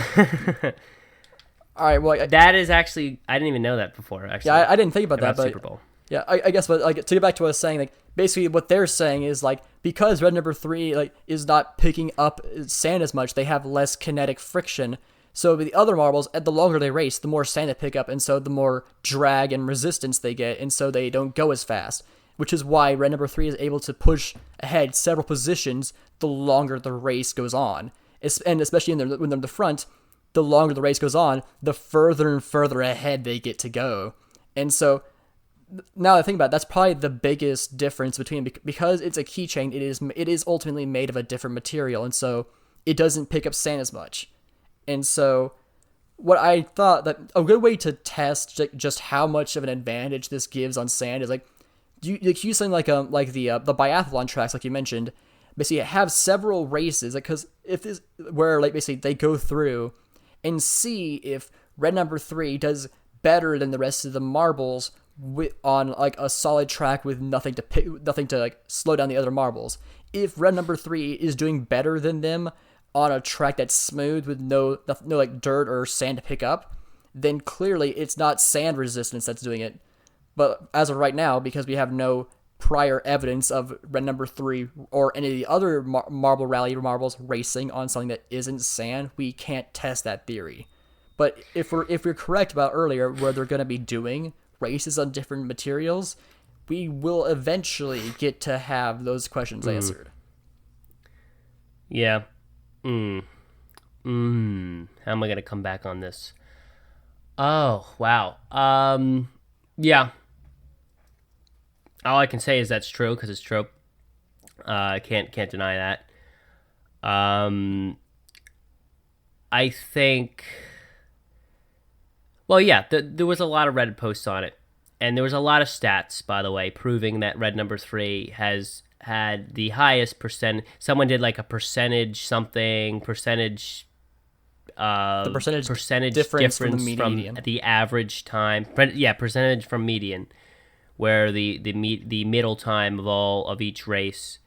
right, well, That is actually, I didn't even know that before. Actually, yeah, I didn't think about that, but Super Bowl. yeah, I guess, but like to get back to what I was saying, like basically what they're saying is like because red number 3 like is not picking up sand as much, they have less kinetic friction. So the other marbles, the longer they race, the more sand they pick up, and so the more drag and resistance they get, and so they don't go as fast. Which is why red number 3 is able to push ahead several positions the longer the race goes on, and especially when they're in the front. The longer the race goes on, the further and further ahead they get to go. And so now that I think about it, that's probably the biggest difference between, because it's a keychain, it is ultimately made of a different material, and so it doesn't pick up sand as much. And so what I thought that a good way to test just how much of an advantage this gives on sand is like you use something like the biathlon tracks, like you mentioned, basically have several races, because if this where like basically they go through and see if red number 3 does better than the rest of the marbles on like a solid track with nothing to like slow down the other marbles. If red number 3 is doing better than them on a track that's smooth with no like dirt or sand to pick up, then clearly it's not sand resistance that's doing it. But as of right now, because we have no prior evidence of red number 3 or any of the other marble rally marbles racing on something that isn't sand, we can't test that theory. But if we're correct about earlier where they're going to be doing races on different materials, we will eventually get to have those questions answered. Yeah. How am I going to come back on this? Oh, wow. Yeah. All I can say is that's true, because it's true. I can't deny that. I think... Well, yeah, there was a lot of Reddit posts on it. And there was a lot of stats, by the way, proving that red number 3 has had the highest percent. Someone did like a percentage The percentage difference from the from median. the average time. Yeah, percentage from median, where the middle time of each race,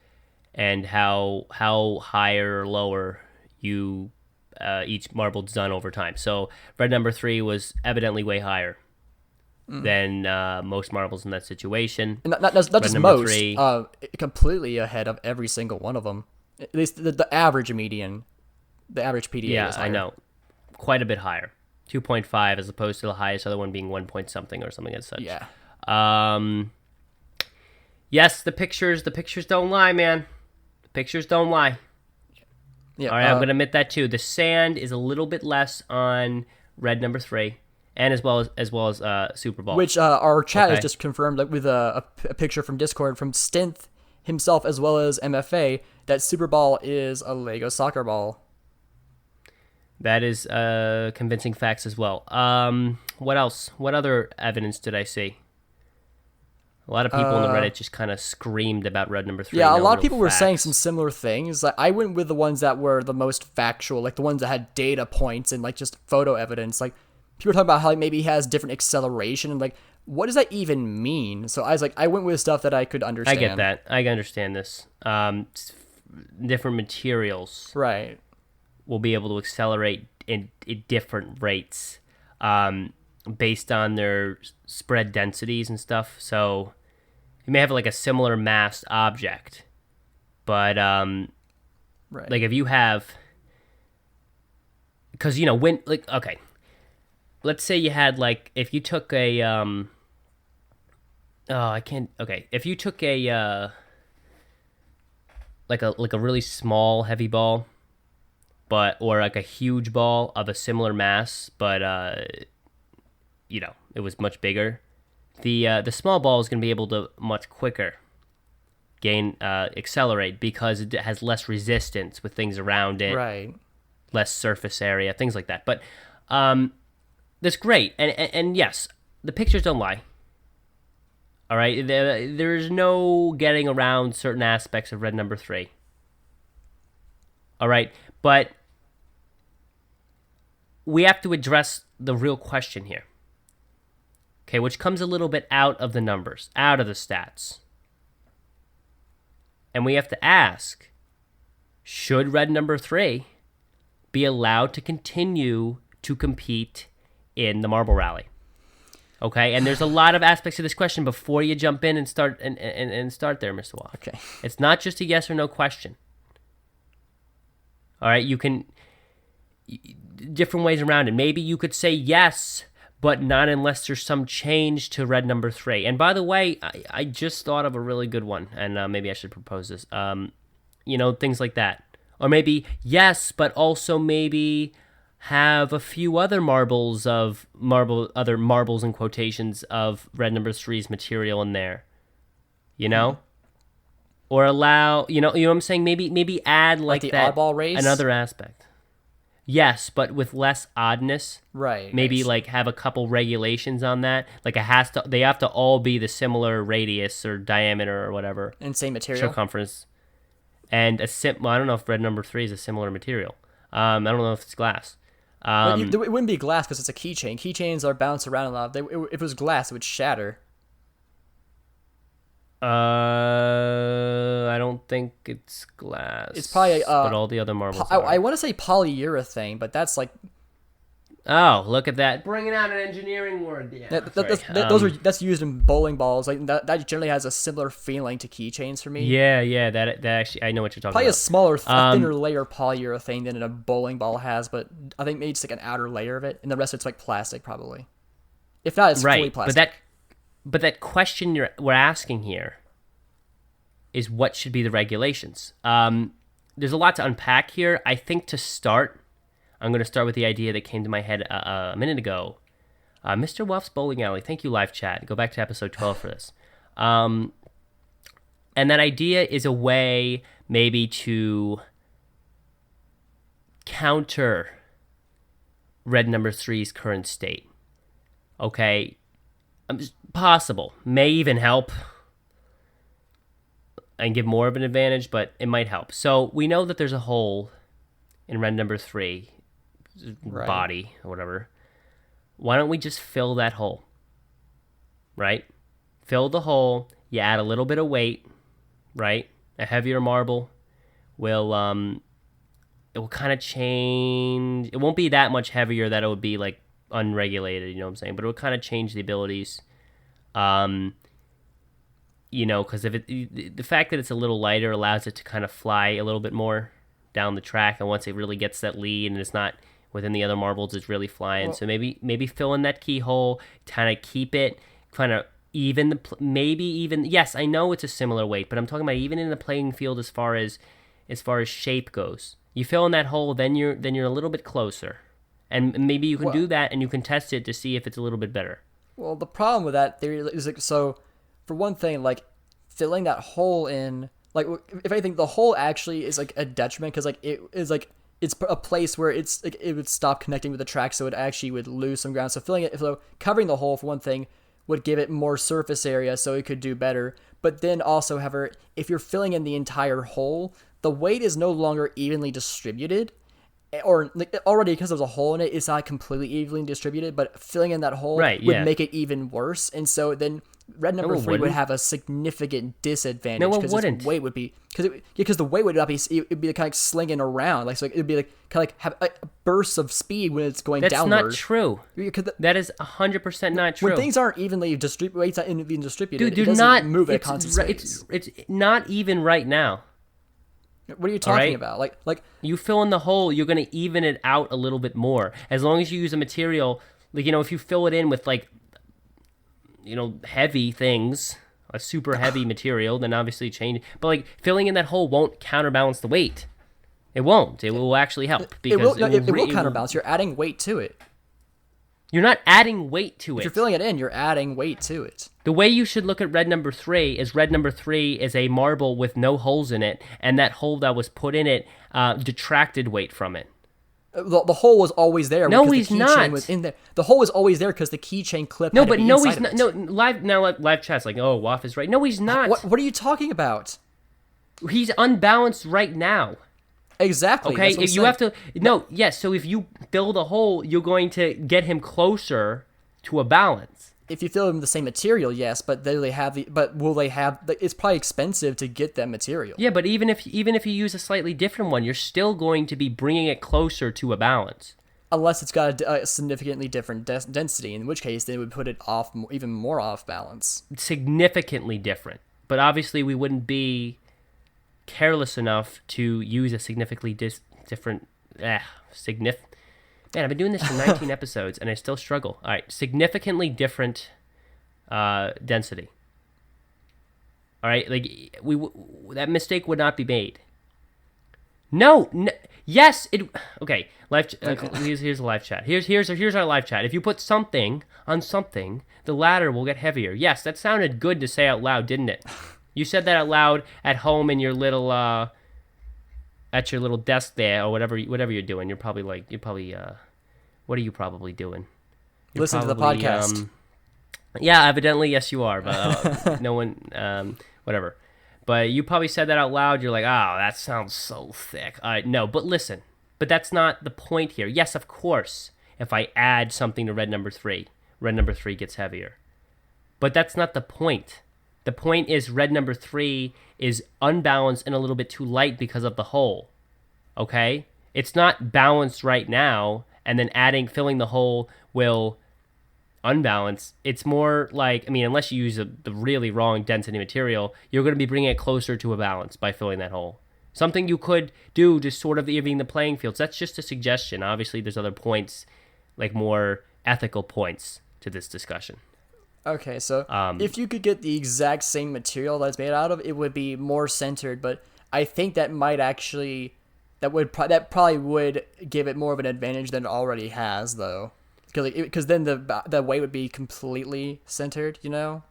and how higher or lower you each marble's done over time. So red number 3 was evidently way higher than most marbles in that situation. And not just number most, 3, completely ahead of every single one of them. At least the average median, the average PDA. yeah, is higher. I know, quite a bit higher, 2.5 as opposed to the highest other one being 1 point something or something as such. Yeah. Yes, the pictures don't lie, man. The pictures don't lie. Yeah. All right, I'm going to admit that too. The sand is a little bit less on red number 3, and as well as Super Bowl. Which our chat has Okay. just confirmed, like with a picture from Discord from Stinth himself as well as MFA, that Super Ball is a Lego soccer ball. That is convincing facts as well. What else? What other evidence did I see? A lot of people on the Reddit just kind of screamed about red number 3. Yeah, a no lot of real people were saying facts. some similar things. Like, I went with the ones that were the most factual, like the ones that had data points and like just photo evidence. Like people were talking about how like, maybe he has different acceleration and like what does that even mean? So I was like, I went with stuff that I could understand. I get that. I understand this. Different materials Right. will be able to accelerate in different rates based on their spread densities and stuff. So you may have like a similar massed object, but Right. like if you have, because when like okay, let's say you had like if you took a if you took a like a really small heavy ball, or like a huge ball of a similar mass, but it was much bigger. The small ball is going to be able to much quicker accelerate because it has less resistance with things around it, Right. less surface area, things like that. But that's great, and yes, the pictures don't lie. All right, there's no getting around certain aspects of red number 3. All right, but we have to address the real question here. Okay, which comes a little bit out of the numbers, out of the stats. And we have to ask, should red number 3 be allowed to continue to compete in the Marble Rally? Okay, and there's a lot of aspects to this question before you jump in and start and start there, Mr. Waugh. Okay. It's not just a yes or no question. All right, different ways around it. Maybe you could say yes, but not unless there's some change to red number 3. And by the way, I just thought of a really good one, and maybe I should propose this. Things like that. Or maybe yes, but also maybe have a few other other marbles in quotations of red number 3's material in there. Or allow, you know what I'm saying? Maybe add like the that oddball race? another aspect. Yes, but with less oddness. Right. Maybe right. like have a couple regulations on that. Like they have to all be the similar radius or diameter or whatever. And same material. Circumference. And I don't know if red number 3 is a similar material. I don't know if it's glass. It wouldn't be glass because it's a keychain. Keychains are bounced around a lot. If it was glass, it would shatter. I don't think it's glass. It's probably but all the other marbles. I want to say polyurethane, but that's like Oh, look at that! Bringing out an engineering word. Yeah, that's used in bowling balls. Like that generally has a similar feeling to keychains for me. Yeah. That actually, I know what you're talking Probably a about. smaller, thinner layer of polyurethane than a bowling ball has, but I think maybe just like an outer layer of it, and the rest it's like plastic probably. If not, it's fully plastic. But that question we're asking here is what should be the regulations. There's a lot to unpack here. I think to start, I'm going to start with the idea that came to my head a minute ago. Mr. Wuff's Bowling Alley. Thank you, live chat. Go back to episode 12 for this. And that idea is a way maybe to counter red number 3's current state. Okay? Possible. May even help and give more of an advantage, but it might help. So we know that there's a hole in red number 3 Right. body or whatever. Why don't we just fill that hole? Right? Fill the hole. You add a little bit of weight, right? A heavier marble will it will kind of change. It won't be that much heavier that it would be like unregulated, you know what I'm saying? But it will kind of change the abilities. You know, because if the fact that it's a little lighter allows it to kind of fly a little bit more down the track, and once it really gets that lead and it's not within the other marbles, it's really flying. Well, so maybe fill in that keyhole, kind of keep it kind of even. Maybe even, yes, I know it's a similar weight, but I'm talking about even in the playing field as far as shape goes. You fill in that hole, then you're a little bit closer, and maybe you can do that, and you can test it to see if it's a little bit better. Well, the problem with that theory is like, so for one thing, like filling that hole in, like if anything, the hole actually is like a detriment because like it is like it's a place where it's like it would stop connecting with the track, so it actually would lose some ground. So filling it, so covering the hole for one thing would give it more surface area, so it could do better. But then also, however, if you're filling in the entire hole, the weight is no longer evenly distributed. Or like, already because there's a hole in it, it's not completely evenly distributed, but filling in that hole would make it even worse. And so then red number 3 would have a significant disadvantage because its weight would be because the weight would not be, it would be kind of slinging around, like so it would be like kind of like have a bursts of speed when it's going downward. That's not true. That is 100% not true. When things aren't evenly distributed, weight's not evenly distributed. Dude, it doesn't move at a constant speed. It's not even right now. What are you talking about? Like you fill in the hole, you're going to even it out a little bit more. As long as you use a material, like, you know, if you fill it in with like, you know, heavy things, a super heavy material, then obviously change. But like filling in that hole won't counterbalance the weight. It won't. It will actually help because it will counterbalance. You're adding weight to it. You're not adding weight to it. If you're filling it in, you're adding weight to it. The way you should look at red number 3 is red number 3 is a marble with no holes in it, and that hole that was put in it detracted weight from it. The hole was always there. No, because he's the keychain not. Was in there. The hole was always there because the keychain clip. No, had to but be no, inside he's of not. it. No, live chat's like, oh, Waff is right. No, he's not. What are you talking about? He's unbalanced right now. Exactly. Okay, if you have to. No, yes. So if you fill the hole, you're going to get him closer to a balance. If you fill them with the same material, yes, but will they have? It's probably expensive to get that material. Yeah, but even if you use a slightly different one, you're still going to be bringing it closer to a balance. Unless it's got a significantly different density, in which case they would put it off even more off balance. Significantly different, but obviously we wouldn't be careless enough to use a significantly different. Man, I've been doing this for 19 episodes and I still struggle. All right, significantly different density. All right, like that mistake would not be made. No, yes, it. Okay, here's a live chat. Here's our live chat. If you put something on something, the ladder will get heavier. Yes, that sounded good to say out loud, didn't it? You said that out loud at home in your little at your little desk there or whatever you're doing. You're probably what are you probably doing? Listen to the podcast. Yeah, evidently yes you are, but no one whatever. But you probably said that out loud. You're like, oh, that sounds so thick. No, but listen. But that's not the point here. Yes, of course, if I add something to red number 3 gets heavier. But that's not the point. The point is red number 3 is unbalanced and a little bit too light because of the hole. Okay? It's not balanced right now, and then filling the hole will unbalance. It's more like, I mean, unless you use the really wrong density material, you're going to be bringing it closer to a balance by filling that hole. Something you could do to sort of even the playing fields. That's just a suggestion. Obviously, there's other points, like more ethical points to this discussion. Okay, so if you could get the exact same material that it's made out of, it would be more centered. But I think that might actually, that probably would give it more of an advantage than it already has, though. Because then the weight would be completely centered, you know?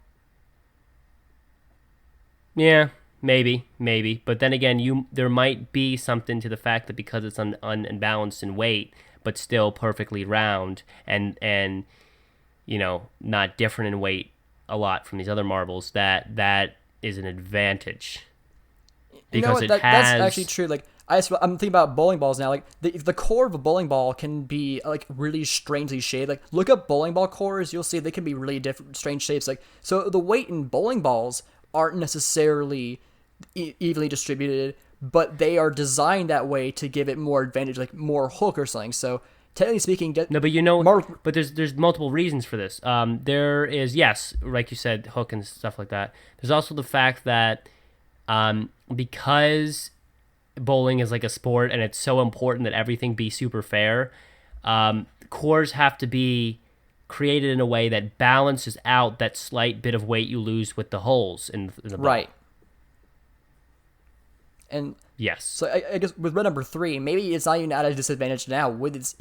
Yeah, maybe. But then again, there might be something to the fact that because it's unbalanced in weight, but still perfectly round and you know, not different in weight a lot from these other marbles, that is an advantage. Because that's actually true. Like, I'm thinking about bowling balls now. Like the core of a bowling ball can be like really strangely shaped. Like look up bowling ball cores, you'll see they can be really different, strange shapes. Like so, the weight in bowling balls aren't necessarily evenly distributed, but they are designed that way to give it more advantage, like more hook or something. So technically speaking, No, but but there's multiple reasons for this. There is, yes, like you said, hook and stuff like that. There's also the fact that because bowling is like a sport and it's so important that everything be super fair, cores have to be created in a way that balances out that slight bit of weight you lose with the holes in the ball. Right. And yes, so I guess with red number 3, maybe it's not even at a disadvantage now with its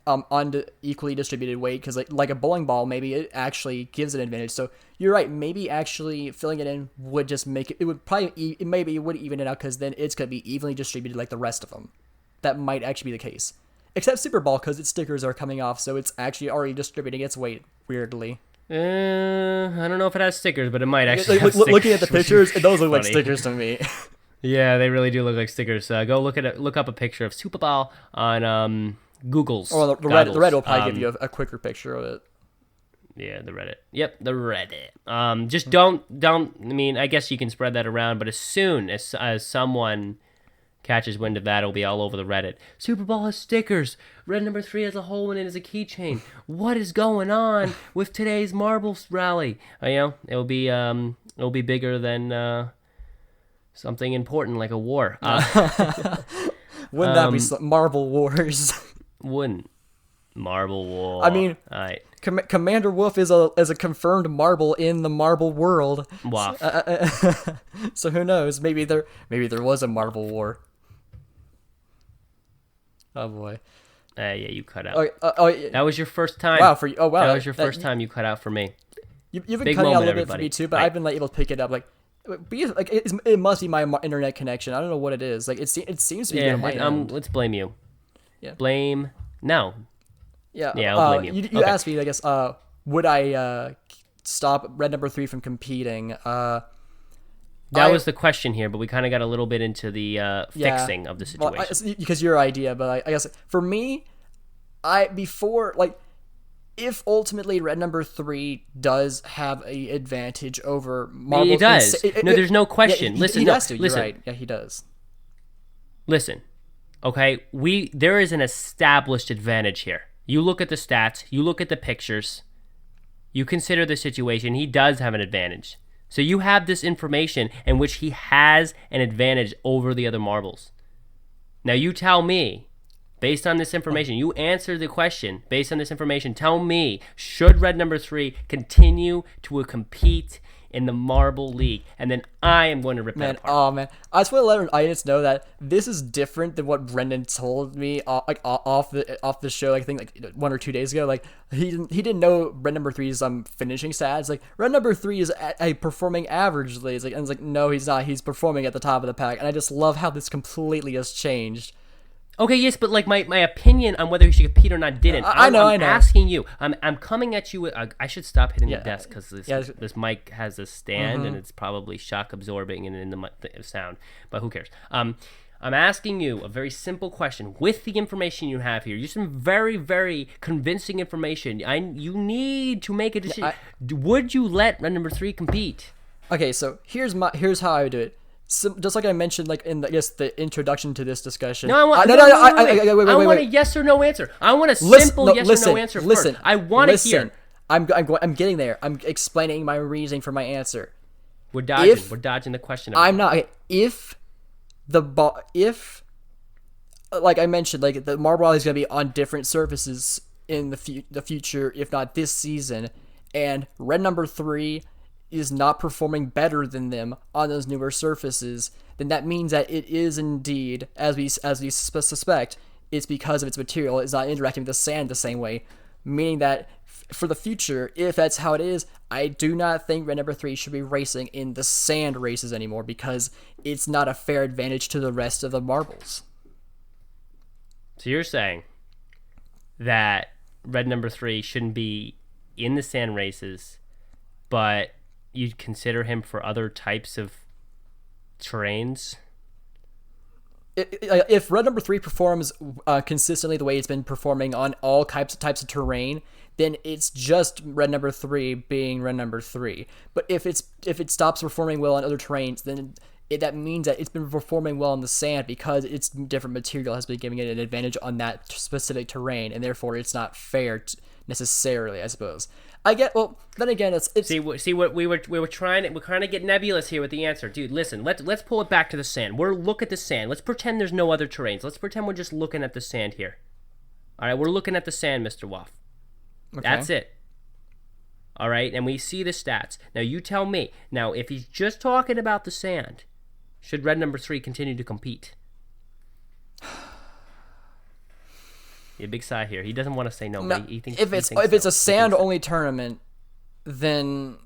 unequally distributed weight, because like a bowling ball, maybe it actually gives an advantage. So you're right, maybe actually filling it in would just make it would probably maybe it would even it out, because then it's going to be evenly distributed like the rest of them. That might actually be the case, except Super Ball, because its stickers are coming off, so it's actually already distributing its weight weirdly. I don't know if it has stickers, but it might actually have Looking stickers, at the pictures, those look like funny. stickers to me. Yeah, they really do look like stickers. Go look up a picture of Super Ball on Google's. Or the red will probably give you a quicker picture of it. Yeah, the Reddit. Yep, the Reddit. Just don't. I mean, I guess you can spread that around, but as soon as someone catches wind of that, it'll be all over the Reddit. Super Bowl has stickers. Red number 3 has a hole in it as a keychain. What is going on with today's marbles rally? It'll be bigger than something important like a war. Wouldn't that be Marble Wars? Wouldn't. Marble War. I mean, all right. Commander Wolf is a confirmed marble in the Marble world. Wow. So who knows? Maybe there was a Marble War. Oh boy. Yeah, you cut out. Yeah. That was your first time. Wow, for you. Oh wow. That was your first time you cut out for me. You've been Big cutting out a moment, little bit for everybody. me too, but Right. I've been able to pick it up. It must be my internet connection. I don't know what it is. Like it seems to be good on my end. Let's blame you. Yeah. No. Yeah. I'll blame you. You Okay. asked me, I guess, would I stop red number 3 from competing? That was the question here, but we kind of got a little bit into the fixing of the situation. Well, because your idea, but I guess for me, if ultimately red number 3 does have a advantage over Marble, He does. There's no question. Yeah, he has to. You're right. Yeah, he does. Listen, okay, there is an established advantage here. You look at the stats, you look at the pictures, you consider the situation, he does have an advantage. So you have this information in which he has an advantage over the other marbles. Now you tell me, based on this information, you answer the question based on this information, tell me, should red number 3 continue to compete in the Marble League? And then I am going to rip that apart. Oh man, I just want to let our audience know that this is different than what Brendan told me off the show. I think like 1 or 2 days ago. Like he didn't know red number 3's finishing stats. Like red number 3 is performing averagely. It's like no, he's not. He's performing at the top of the pack. And I just love how this completely has changed. Okay, yes, but like my opinion on whether he should compete or not didn't. I know. I'm asking you. I'm coming at you with. I should stop hitting the desk because this mic has a stand and it's probably shock absorbing and in the sound. But who cares? I'm asking you a very simple question with the information you have here. You some very, very convincing information. You need to make a decision. Would you let red number 3 compete? Okay, so here's how I would do it. So, just like I mentioned, like in the introduction to this discussion. No, I want. Wait, I want a yes or no answer. I want a simple yes or no answer first. I want to hear. I'm getting there. I'm explaining my reasoning for my answer. We're dodging the question. I'm not. Okay, if like I mentioned, like the Marble Rally is going to be on different surfaces in the future, if not this season, and red number 3 is not performing better than them on those newer surfaces, then that means that it is indeed, as we suspect, it's because of its material. It's not interacting with the sand the same way, meaning that for the future, if that's how it is, I do not think red number 3 should be racing in the sand races anymore, because it's not a fair advantage to the rest of the marbles. So you're saying that red number 3 shouldn't be in the sand races, but you'd consider him for other types of terrains? if red number 3 performs consistently the way it's been performing on all types of terrain, then it's just red number 3 being red number 3. But if it stops performing well on other terrains, then that means that it's been performing well on the sand because its different material has been giving it an advantage on that specific terrain, and therefore it's not fair necessarily, I suppose. I get. Well, then again, it's see what we're trying to get nebulous here with the answer, dude. Listen, let's pull it back to the sand. Look at the sand. Let's pretend there's no other terrains. Let's pretend we're just looking at the sand here. All right, we're looking at the sand, Mr. Waff. Okay. That's it. All right, and we see the stats. Now you tell me. Now, if he's just talking about the sand, should red number 3 continue to compete? A big sigh here. He doesn't want to say no. No, but he thinks, if it's a sand only tournament, then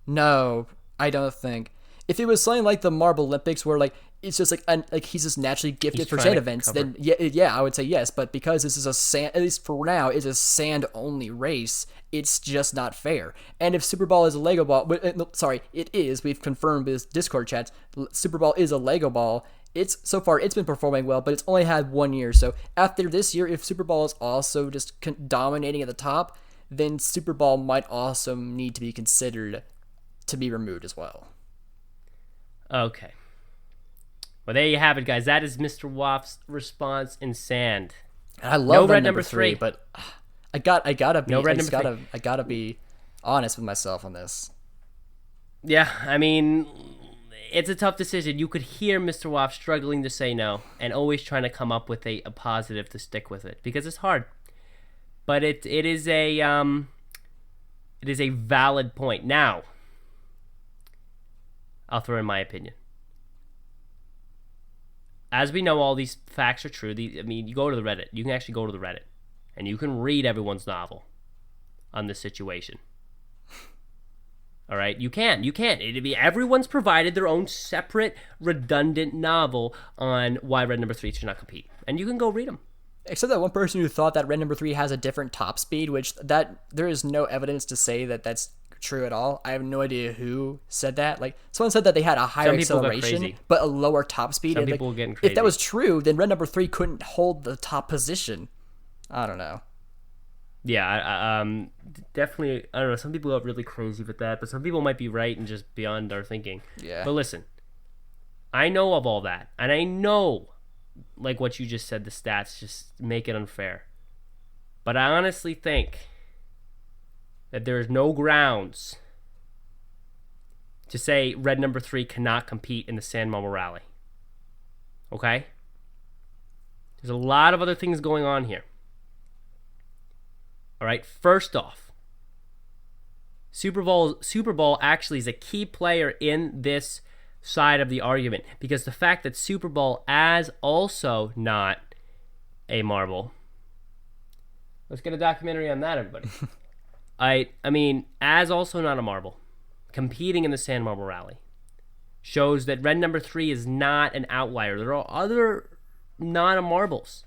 no, I don't think. If it was something like the Marble Olympics, where like it's just like he's just naturally gifted for sand events, then yeah, I would say yes. But because this is a sand, at least for now, is a sand only race, it's just not fair. And if Super Ball is a Lego ball, sorry, it is. We've confirmed with Discord chats. Super Ball is a Lego ball. So far it's been performing well, but it's only had 1 year. So after this year, if Super Ball is also just dominating at the top, then Super Ball might also need to be considered to be removed as well. Okay. Well, there you have it, guys. That is Mr. Waff's response in sand. I love red number 3, but I gotta be honest with myself on this. Yeah, I mean, it's a tough decision. You could hear Mr. Waff struggling to say no and always trying to come up with a positive to stick with it because it's hard. But it is a valid point. Now, I'll throw in my opinion. As we know, all these facts are true. You go to the Reddit. You can actually go to the Reddit, and you can read everyone's novel on this situation. All right, you can. Everyone's provided their own separate, redundant novel on why red number 3 should not compete, and you can go read them. Except that one person who thought that red number 3 has a different top speed, which there is no evidence to say that that's true at all. I have no idea who said that. Like someone said that they had a higher acceleration but a lower top speed. Some people were getting crazy. If that was true, then red number 3 couldn't hold the top position. I don't know. Yeah, definitely. I don't know. Some people got really crazy with that, but some people might be right and just beyond our thinking. Yeah. But listen, I know of all that, and I know, like what you just said, the stats just make it unfair. But I honestly think that there is no grounds to say red number 3 cannot compete in the Sand Marble Rally. Okay? There's a lot of other things going on here. All right, first off, Super Bowl actually is a key player in this side of the argument because the fact that Super Bowl as also not a marble. Let's get a documentary on that, everybody. I mean, as also not a marble, competing in the Sand Marble Rally shows that red number 3 is not an outlier. There are other non-marbles.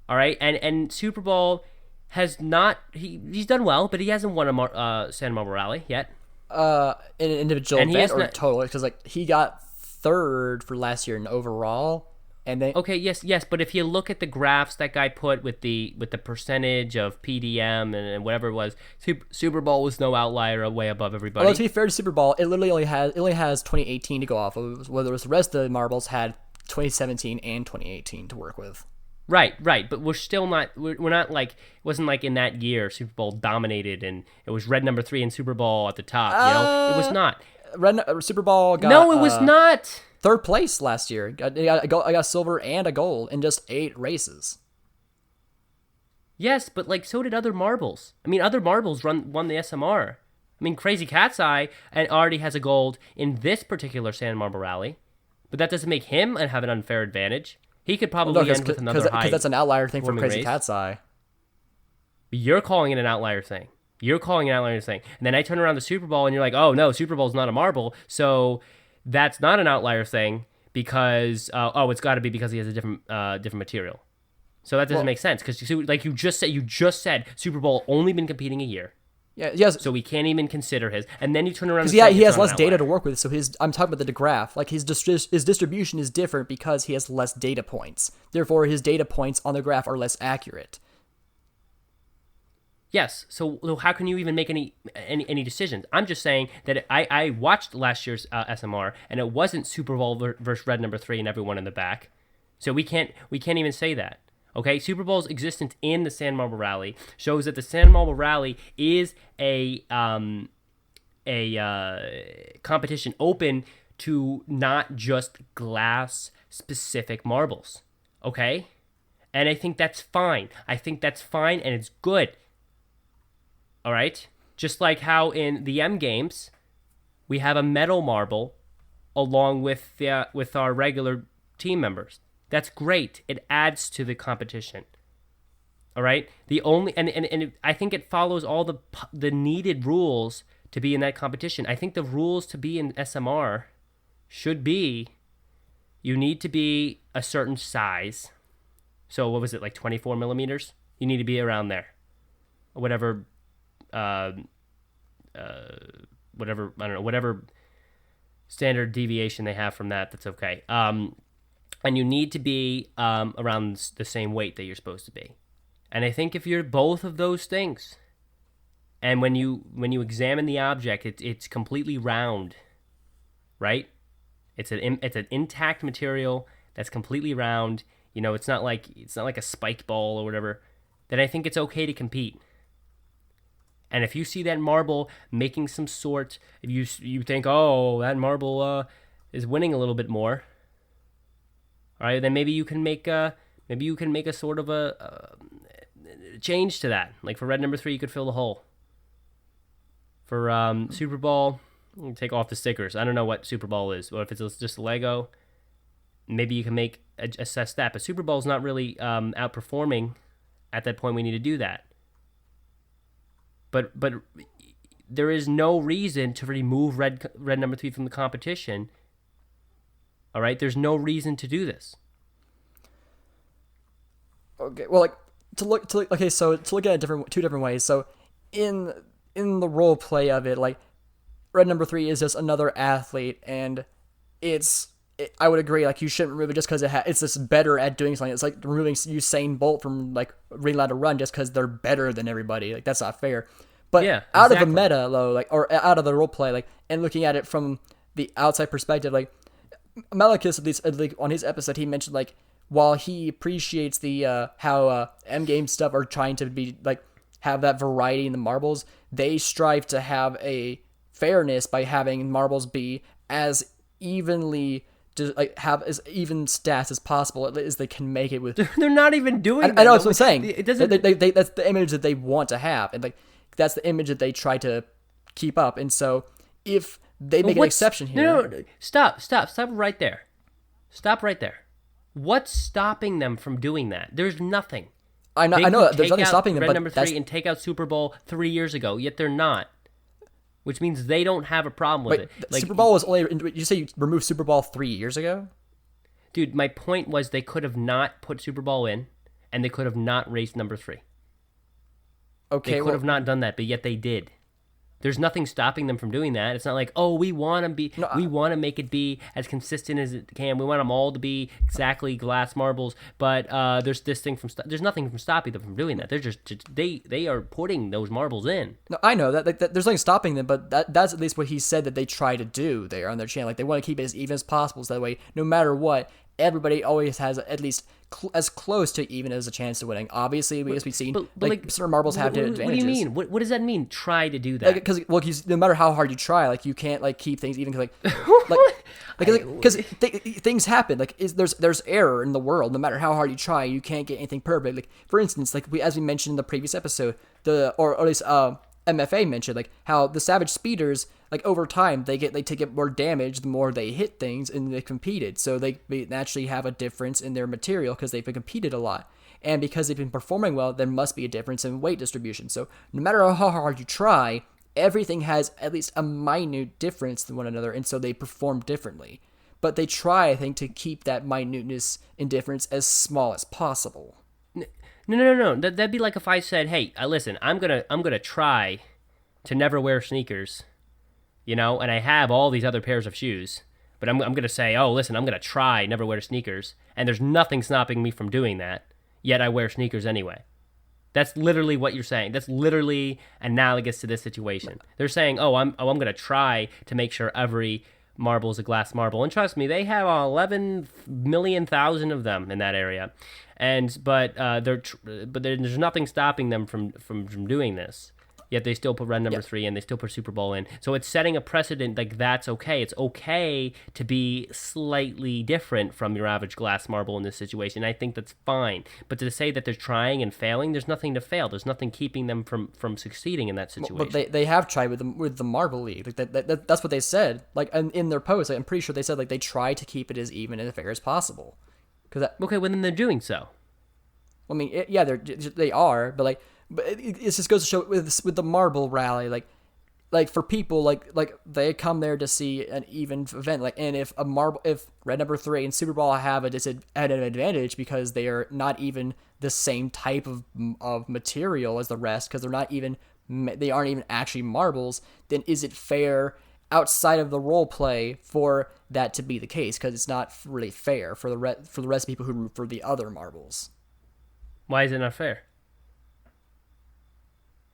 All right, and Super Bowl has not. He's done well, but he hasn't won a Sand Marble Rally yet. In an individual event or total? Because like he got 3rd for last year in overall, and then okay, yes, but if you look at the graphs that guy put with the percentage of PDM and whatever it was, Super Bowl was no outlier, way above everybody. Well, to be fair to Super Bowl, it literally only has 2018 to go off of, whereas the rest of the marbles had 2017 and 2018 to work with. Right, but we're still not. We're not like it wasn't like in that year Super Bowl dominated and it was red number 3 and Super Bowl at the top. It was not. Super Bowl got no, it was not 3rd place last year. I got silver and a gold in just 8 races. Yes, but like so did other marbles. I mean, other marbles won the SMR. I mean, Crazy Cat's Eye and already has a gold in this particular Sand Marble Rally, but that doesn't make him have an unfair advantage. He could probably end with another high. Because that's an outlier thing for Crazy Cat's Eye. You're calling it an outlier thing. And then I turn around the Super Bowl and you're like, oh no, Super Bowl's not a marble. So that's not an outlier thing because, it's got to be because he has a different material. So that doesn't make sense because like you just said Super Bowl only been competing a year. Yeah, yes. So we can't even consider his. And then you turn around and Because say he has it's not less an data outlier. to work with. So I'm talking about the graph. Like his distribution is different because he has less data points. Therefore, his data points on the graph are less accurate. Yes. So how can you even make any decisions? I'm just saying that I watched last year's SMR, and it wasn't Super Bowl versus red number 3 and everyone in the back. So we can't even say that. Okay, Super Bowl's existence in the Sand Marble Rally shows that the Sand Marble Rally is a competition open to not just glass specific marbles. Okay, and I think that's fine. I think that's fine, and it's good. All right, just like how in the M games we have a metal marble along with our regular team members. That's great. It adds to the competition. All right. The only and I think it follows all the needed rules to be in that competition. I think the rules to be in SMR should be you need to be a certain size. So what was it, like 24 millimeters? You need to be around there, or whatever. Whatever, I don't know, whatever standard deviation they have from that. That's okay. And you need to be around the same weight that you're supposed to be. And I think if you're both of those things, and when you examine the object, it's completely round, right? It's an intact material that's completely round. You know, it's not like a spike ball or whatever. Then I think it's okay to compete. And if you see that marble making some sort, if you think, oh, that marble is winning a little bit more. All right, then maybe you can make a sort of a change to that. Like for red number 3, you could fill the hole. For Super Bowl, you can take off the stickers. I don't know what Super Bowl is, or if it's just a Lego, maybe you can assess that. But Super Bowl is not really outperforming at that point. We need to do that. But there is no reason to remove red number 3 from the competition. All right, there's no reason to do this. Okay, well, like to look at it two different ways. So in the role play of it, like red number 3 is just another athlete, and I would agree, like you shouldn't remove it just because it's just better at doing something. It's like removing Usain Bolt from like being allowed to run just because they're better than everybody. Like that's not fair. But yeah, out exactly. of the meta, though, like or out of the role play, like and looking at it from the outside perspective, like Malekith, at least on his episode, he mentioned like while he appreciates the how M game stuff are trying to be like have that variety in the marbles, they strive to have a fairness by having marbles be as evenly have as even stats as possible as they can make it with. They're not even doing that. I know that's what I'm saying. It doesn't. They that's the image that they want to have, and like that's the image that they try to keep up. And so if they make an exception here, no, stop right there. Stop right there. What's stopping them from doing that? There's nothing. I know there's nothing stopping them. Red But number 3 and take out Super Bowl 3 years ago, yet they're not. Which means they don't have a problem with it. Like, Super Bowl was only. You say you removed Super Bowl 3 years ago? Dude, my point was they could have not put Super Bowl in, and they could have not raised number 3. Okay, They could have not done that, but yet they did. There's nothing stopping them from doing that. It's not like, oh, we want to make it be as consistent as it can. We want them all to be exactly glass marbles, but there's there's nothing from stopping them from doing that. They're just they are putting those marbles in. No, I know that there's nothing stopping them, but that's at least what he said that they try to do there on their channel. Like they want to keep it as even as possible, so that way, no matter what, everybody always has at least as close to even as a chance to winning. Obviously, we've seen like certain marbles have advantages. What do you mean? What does that mean? Try to do that? Because no matter how hard you try, like you can't like keep things even. Because things happen. Like there's error in the world. No matter how hard you try, you can't get anything perfect. Like for instance, like as we mentioned in the previous episode, or at least MFA mentioned like how the Savage Speeders, like over time they take more damage the more they hit things and they competed, so they naturally have a difference in their material because they've been competed a lot, and because they've been performing well, there must be a difference in weight distribution. So no matter how hard you try, everything has at least a minute difference than one another, and so they perform differently. But they try, I think, to keep that minuteness and difference as small as possible. No. That'd be like if I said, "Hey, listen, I'm gonna try to never wear sneakers, and I have all these other pairs of shoes, but I'm going to say, oh, listen, I'm going to try never wear sneakers, and there's nothing stopping me from doing that, yet I wear sneakers anyway. That's literally what you're saying. That's literally analogous to this situation. They're saying, oh, I'm going to try to make sure every marble is a glass marble, and trust me, they have 11 million thousand of them in that area, but there's nothing stopping them from doing this. Yet they still put red number 3 and they still put Super Bowl in. So it's setting a precedent, like that's okay. It's okay to be slightly different from your average glass marble in this situation. I think that's fine. But to say that they're trying and failing, there's nothing to fail. There's nothing keeping them from succeeding in that situation. But they have tried with the Marble League. Like that's what they said. Like in their post, I'm pretty sure they said like they try to keep it as even and fair as possible. Okay, well then they're doing so. I mean, they are, but like. But it just goes to show with the Marble Rally, like for people like they come there to see an even event, like, and if red number 3 and Super Bowl have an advantage because they are not even the same type of material as the rest, because they aren't even actually marbles, then is it fair outside of the role play for that to be the case? Because it's not really fair for the rest of people who root for the other marbles. Why is it not fair?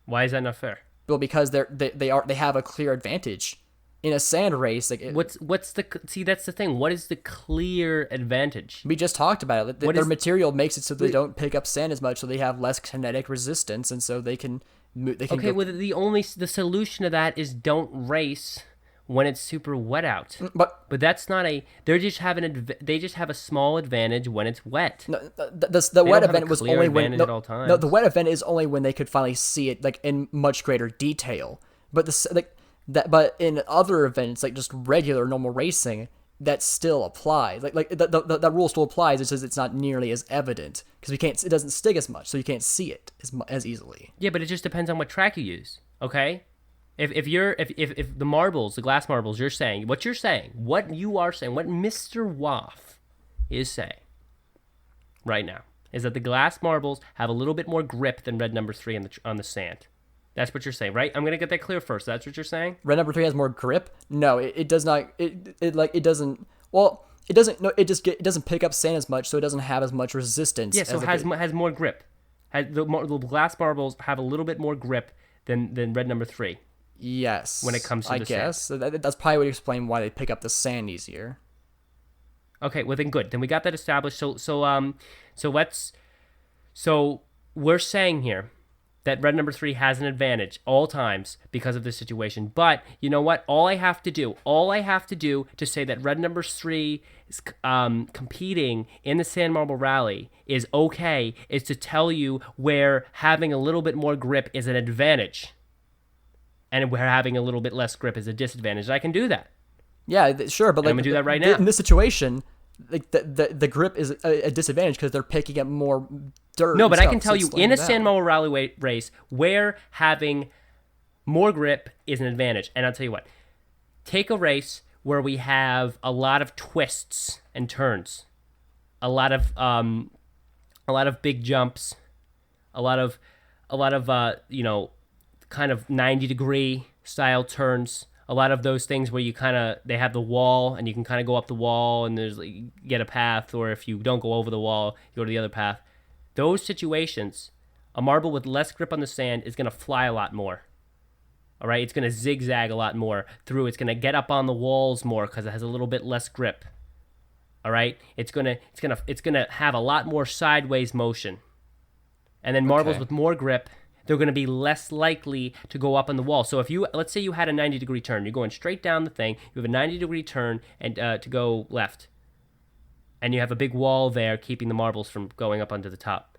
Why is that not fair? Well, because they have a clear advantage in a sand race. Like that's the thing. What is the clear advantage? We just talked about it. Their material makes it so they don't pick up sand as much, so they have less kinetic resistance, and so they can. Okay, well, the solution to that is don't race when it's super wet out. But that's not they just have a small advantage when it's wet. No, the wet event was only when the wet event is only when they could finally see it like in much greater detail. But but in other events, like just regular normal racing, that still applies. Like that rule still applies. It's just it's not nearly as evident because it doesn't stick as much, so you can't see it as easily. Yeah, but it just depends on what track you use. Okay. If the marbles, the glass marbles, what you are saying, what Mr. Waff is saying right now is that the glass marbles have a little bit more grip than red number 3 on the sand. That's what you're saying, right? I'm gonna get that clear first. That's what you're saying. Red number 3 has more grip? No, it does not. It doesn't. Well, it doesn't. No, it doesn't pick up sand as much, so it doesn't have as much resistance. Yeah, so it has more grip. The glass marbles have a little bit more grip than red number 3. Yes. When it comes to the sand. I guess. That's probably would explain why they pick up the sand easier. Okay, well then good. Then we got that established. So we're saying here that red number 3 has an advantage all times because of this situation. But you know what? All I have to do to say that red number 3 is competing in the Sand Marble Rally is to tell you where having a little bit more grip is an advantage. And where having a little bit less grip is a disadvantage. I can do that. Yeah, sure, but I'm gonna do that right now. In this situation, like the grip is a disadvantage because they're picking up more dirt. No, but I can tell you in a Sand Marble Rally race where having more grip is an advantage. And I'll tell you what, take a race where we have a lot of twists and turns, a lot of big jumps, a lot of kind of 90-degree style turns, a lot of those things where they have the wall and you can kind of go up the wall and there's get a path, or if you don't go over the wall, you go to the other path. Those situations, a marble with less grip on the sand is going to fly a lot more. All right, it's going to zigzag a lot more through. It's going to get up on the walls more because it has a little bit less grip. All right, it's going to have a lot more sideways motion. And then marbles with more grip, they're going to be less likely to go up on the wall. So let's say you had a 90-degree turn, you're going straight down the thing, you have a 90-degree turn and to go left, and you have a big wall there keeping the marbles from going up onto the top.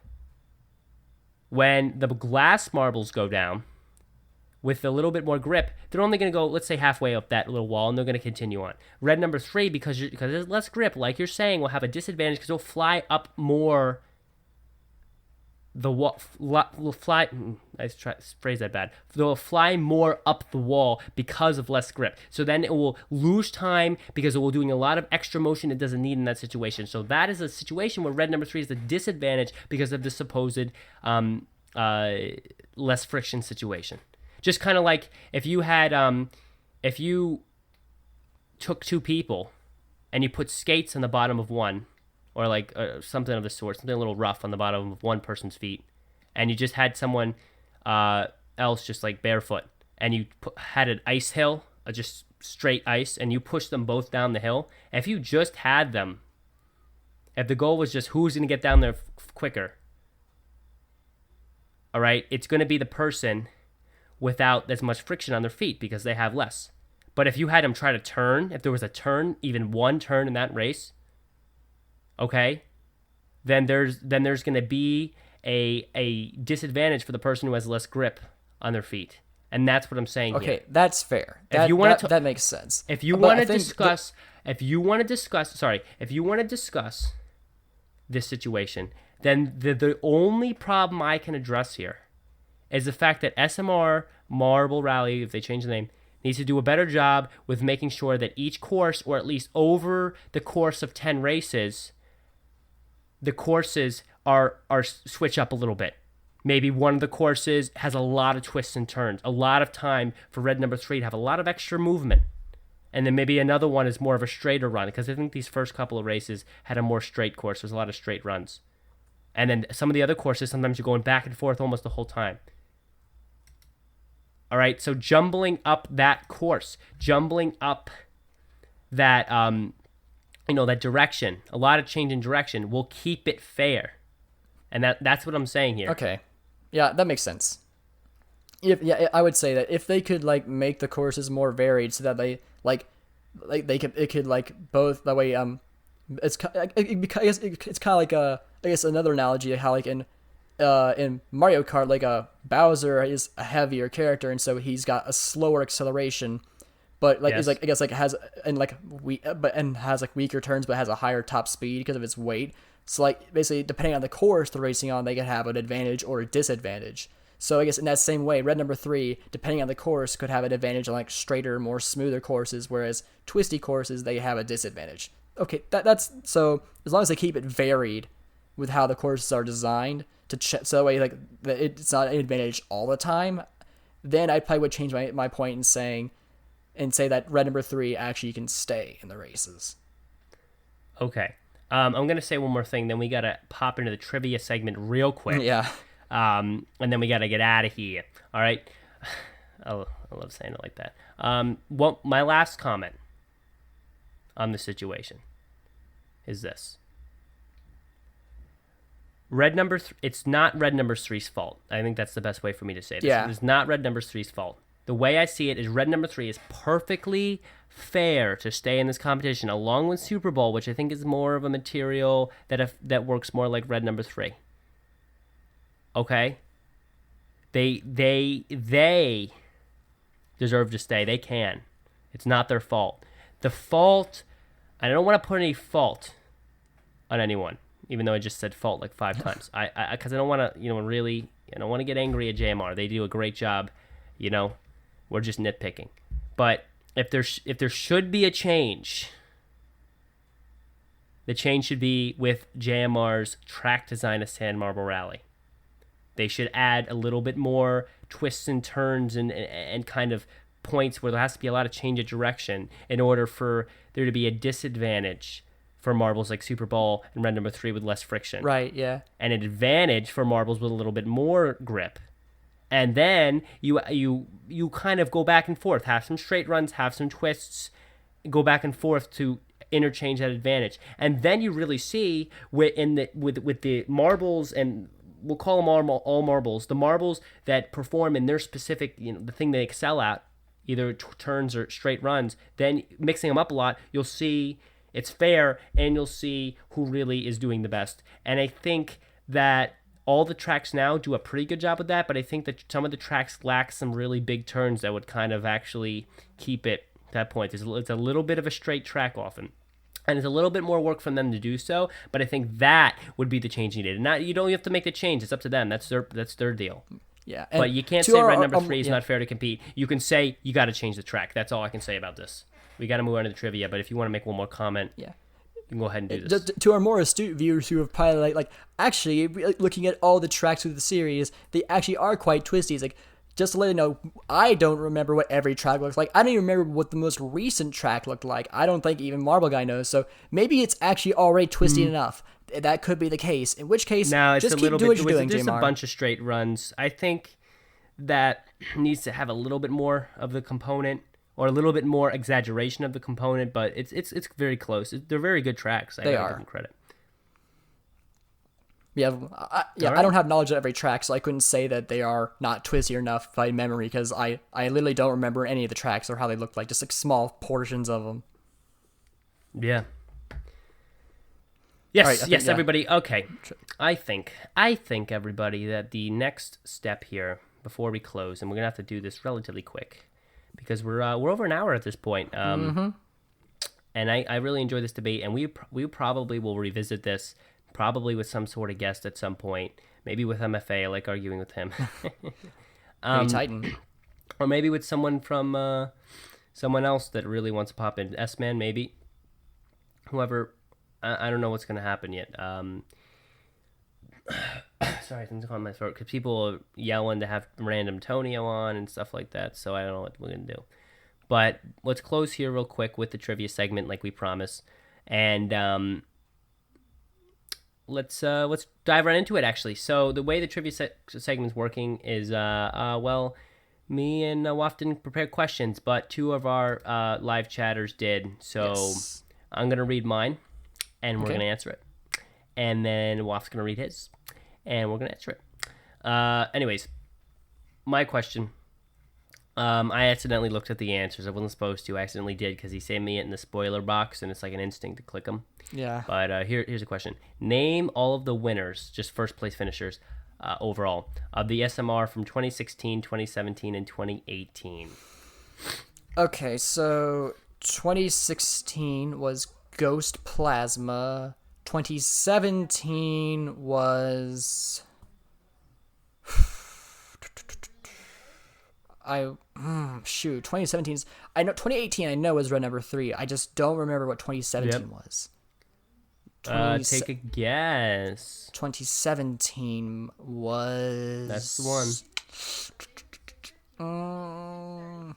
When the glass marbles go down, with a little bit more grip, they're only going to go, let's say, halfway up that little wall, and they're going to continue on. Red number 3, because there's less grip, like you're saying, will have a disadvantage because it'll fly up more. Will fly. I phrase that bad. They'll fly more up the wall because of less grip. So then it will lose time because it will doing a lot of extra motion it doesn't need in that situation. So that is a situation where red number 3 is a disadvantage because of the supposed less friction situation. Just kind of like if you had, if you took two people and you put skates on the bottom of one, or like something of the sort, something a little rough on the bottom of one person's feet, and you just had someone else just like barefoot, and you had an ice hill, just straight ice, and you pushed them both down the hill. If you just had them, if the goal was just who's going to get down there quicker, all right, it's going to be the person without as much friction on their feet because they have less. But if you had them try to turn, if there was a turn, even one turn in that race, okay, then there's going to be a disadvantage for the person who has less grip on their feet. And that's what I'm saying here. Okay, that's fair. That makes sense. If you want to discuss this situation, then the only problem I can address here is the fact that SMR Marble Rally, if they change the name, needs to do a better job with making sure that each course, or at least over the course of 10 races, the courses are switch up a little bit. Maybe one of the courses has a lot of twists and turns, a lot of time for red number 3 to have a lot of extra movement. And then maybe another one is more of a straighter run, because I think these first couple of races had a more straight course. There's a lot of straight runs. And then some of the other courses, sometimes you're going back and forth almost the whole time. All right, so jumbling up that course, jumbling up that, that direction, a lot of change in direction will keep it fair. And that's what I'm saying here. Okay. Yeah, that makes sense. I would say that if they could like make the courses more varied, so that they it could like both that way. It's kind of like I guess another analogy, like how like in Mario Kart, like Bowser is a heavier character, and so he's got a slower acceleration, but like is like I guess like has weaker turns, but has a higher top speed because of its weight. So like basically, depending on the course they're racing on, they can have an advantage or a disadvantage. So I guess in that same way, red number 3, depending on the course, could have an advantage on like straighter, more smoother courses, whereas twisty courses they have a disadvantage. Okay, that's so as long as they keep it varied with how the courses are designed so that way like it's not an advantage all the time, then I probably would change my point in say that red number 3 actually can stay in the races. Okay. I'm going to say one more thing, then we got to pop into the trivia segment real quick. Yeah. And then we got to get out of here. All right? I love saying it like that. My last comment on the situation is this. It's not red number 3's fault. I think that's the best way for me to say this. Yeah. It's not red number 3's fault. The way I see it is red number 3 is perfectly fair to stay in this competition, along with Super Bowl, which I think is more of a material that works more like red number 3. Okay? They deserve to stay. They can. It's not their fault. The fault, I don't want to put any fault on anyone, even though I just said fault like 5 times. Because I don't want to, really, I don't want to get angry at JMR. They do a great job. We're just nitpicking. But if there should be a change, the change should be with JMR's track design of Sand Marble Rally. They should add a little bit more twists and turns and kind of points where there has to be a lot of change of direction in order for there to be a disadvantage for marbles like Super Bowl and red number 3 with less friction. Right, yeah. And an advantage for marbles with a little bit more grip. And then you kind of go back and forth, have some straight runs, have some twists, go back and forth to interchange that advantage. And then you really see with the marbles, and we'll call them all marbles, the marbles that perform in their specific, the thing they excel at, either turns or straight runs, then mixing them up a lot, you'll see it's fair, and you'll see who really is doing the best. And I think that all the tracks now do a pretty good job with that, but I think that some of the tracks lack some really big turns that would kind of actually keep it at that point. It's a little bit of a straight track often. And it's a little bit more work for them to do so, but I think that would be the change needed. And you don't have to make the change. It's up to them. That's their deal. Yeah. But you can't say red number 3 is not fair to compete. You can say you got to change the track. That's all I can say about this. We got to move on to the trivia, but if you want to make one more comment, yeah, you can go ahead and do this. To our more astute viewers who have probably like actually looking at all the tracks through the series, they actually are quite twisty. It's like just to let you know, I don't remember what every track looks like. I don't even remember what the most recent track looked like. I don't think even Marble Guy knows. So maybe it's actually already twisty enough. That could be the case. In which case, No, it's just a keep little doing bit. what you're doing, There's a Jamar. bunch of straight runs. I think that needs to have a little bit more of the component, or a little bit more exaggeration of the component. But it's very close. They're very good tracks. I They gotta are. give them credit. Yeah, All I right. don't have knowledge of every track, so I couldn't say that they are not twisty enough by memory, because I literally don't remember any of the tracks or how they look like, just like small portions of them. Yeah. Yes, All right, I think, yes, yeah. everybody. Okay, I think everybody that the next step here before we close, and we're gonna have to do this relatively quick because we're over an hour at this point. And I really enjoy this debate, and we probably will revisit this. Probably with some sort of guest at some point. Maybe with MFA. I like arguing with him. Maybe Titan. Or maybe with someone from someone else that really wants to pop in. S-Man, maybe. Whoever. I don't know what's going to happen yet. Sorry, things on my throat. Because people are yelling to have random Tonio on and stuff like that. So I don't know what we're going to do. But let's close here real quick with the trivia segment like we promised. And... Let's dive right into it, actually. So the way the trivia segment's working is, well, me and Waf didn't prepare questions, but two of our live chatters did. So Yes. I'm going to read mine, and we're Okay. going to answer it. And then Waf's going to read his, and we're going to answer it. Anyways, my question. I accidentally looked at the answers. I wasn't supposed to. I accidentally did because he sent me it in the spoiler box, and it's like an instinct to click them. Yeah. But here's a question. Name all of the winners, just first place finishers overall, of the SMR from 2016, 2017, and 2018. Okay, so 2016 was Ghost Plasma. 2017 was... shoot, 2017's... I know 2018 I know is round number 3. I just don't remember what 2017 was. Take a guess. 2017 was... That's the one.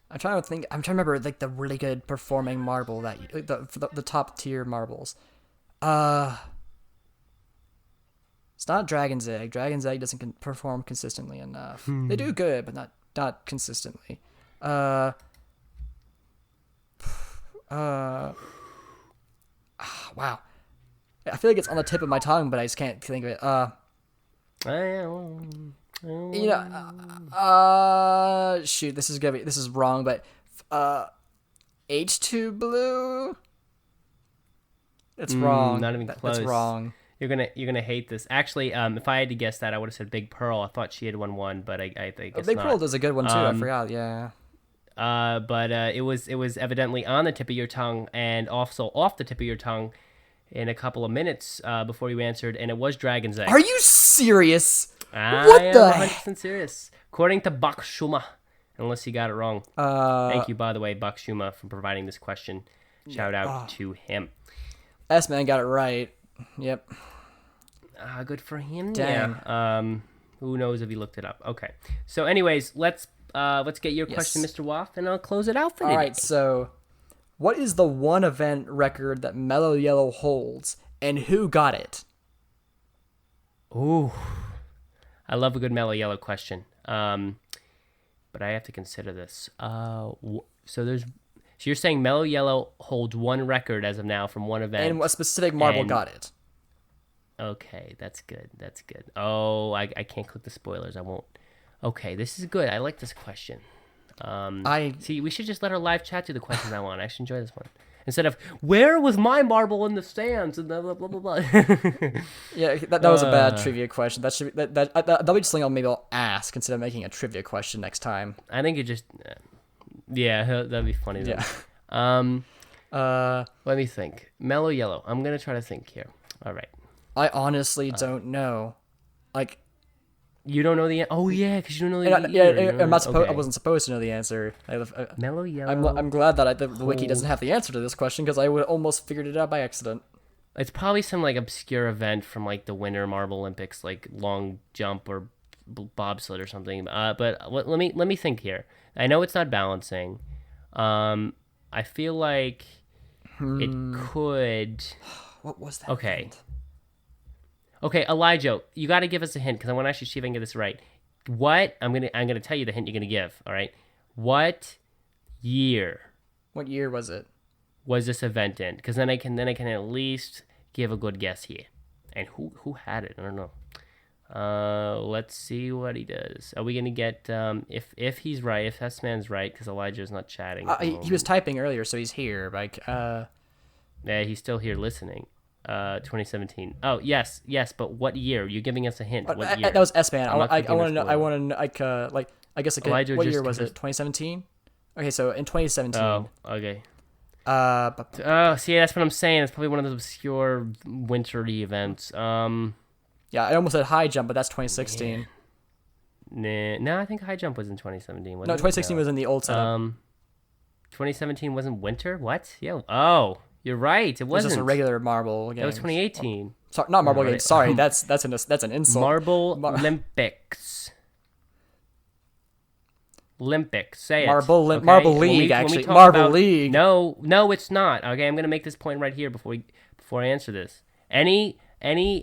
I'm trying to think. I'm trying to remember like the really good performing marble that the top tier marbles. It's not Dragon's Egg. Dragon's Egg doesn't perform consistently enough. They do good, but not consistently. Wow. I feel like it's on the tip of my tongue, but I just can't think of it. You know, shoot, this is wrong, but H2 Blue. It's wrong. Not even close. That's wrong. You're gonna hate this. Actually, if I had to guess that, I would have said Big Pearl. I thought she had won, but I think it's Big not. Pearl does a good one too. I forgot. Yeah. But it was evidently on the tip of your tongue and also off the tip of your tongue in a couple of minutes before you answered, and it was Dragon's Egg. Are you serious? I What am the 100% serious. According to Buck Shuma, unless you got it wrong. Thank you, by the way, Buck Shuma, for providing this question. Shout out to him. S-Man got it right. Yep. Good for him. Dang. Yeah. Who knows if he looked it up? Okay. So, anyways, let's get your Yes. question, Mr. Waff, and I'll close it out for All you. right. So, what is the one event record that Mellow Yellow holds, and who got it? Ooh, I love a good Mellow Yellow question. But I have to consider this. So you're saying Mellow Yellow holds one record as of now from one event, And what specific marble And- got it? Okay, that's good. That's good. Oh, I can't click the spoilers. I won't. Okay, this is good. I like this question. See, we should just let our live chat do the questions I want. I should enjoy this one instead of where was my marble in the stands and blah blah blah blah blah. Yeah, that was a bad trivia question. That should be that'll be just something I'll ask instead of making a trivia question next time. I think it just, yeah, that'd be funny. Though. Yeah. Let me think. Mellow Yellow. I'm gonna try to think here. All right. I honestly don't know. Like, You don't know the oh yeah, because you don't know the I'm not supposed. I Okay. wasn't supposed to know the answer. Mellow Yellow. I'm glad that the wiki doesn't have the answer to this question because I would almost figured it out by accident. It's probably some like obscure event from like the Winter Marble Olympics, like long jump or bobsled or something. But let me think here. I know it's not balancing. I feel like it could. What was that? Okay. event? Okay, Elijah, you got to give us a hint because I want to actually see if I can get this right. What I'm gonna tell you the hint you're gonna give. All right. What year What year was it? was this event in? Because then I can at least give a good guess here. And who had it? I don't know. Let's see what he does. Are we gonna get if he's right, if S-Man's right, because Elijah's not chatting. at the He was moment. typing earlier, so he's here. Like, Yeah, he's still here listening. 2017. Oh yes, but what year? You're giving us a hint. What year? that was S-Man. I'm not I thinking want to it's know. I Florida. want to know. I guess. Elijah What just year was it? confessed- 2017. Okay, so in 2017. Oh, okay. Bu- Oh, see, that's what I'm saying. It's probably one of those obscure wintry events. yeah, I almost said high jump, but that's 2016. No, I think high jump was in 2017. Wasn't No, it? 2016 was in the old setup. 2017 wasn't winter. What? Yeah. Oh, you're right. It It was wasn't. just a regular marble game. That was 2018. Sorry, not marble Right. game. Sorry, that's an insult. Marble Olympics. Olympics. Say it. Marble okay? Marble When we- League, when we actually. talk Marble about- League. No, it's not. Okay, I'm gonna make this point right here before I answer this. Any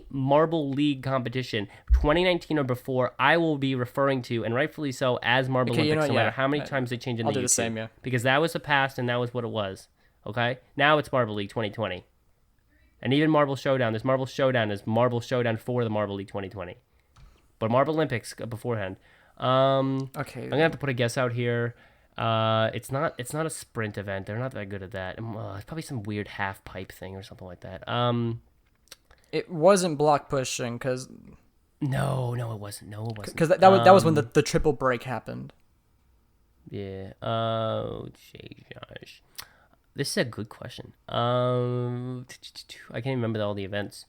Marble League competition, 2019 or before, I will be referring to, and rightfully so, as Marble Okay, you Olympics, know no what, matter yeah. how many times they change it. I'll do the same, yeah. Because that was the past, and that was what it was. Okay, now it's Marble League 2020, and even Marble Showdown. There's Marble Showdown. There's Marble Showdown for the Marble League 2020, but Marble Olympics beforehand. Okay. I'm gonna have to put a guess out here. It's not a sprint event. They're not that good at that. It's probably some weird half pipe thing or something like that. It wasn't block pushing because No, it wasn't. No, it wasn't. that was when the triple break happened. Yeah. Oh, gosh. This is a good question. I can't even remember all the events.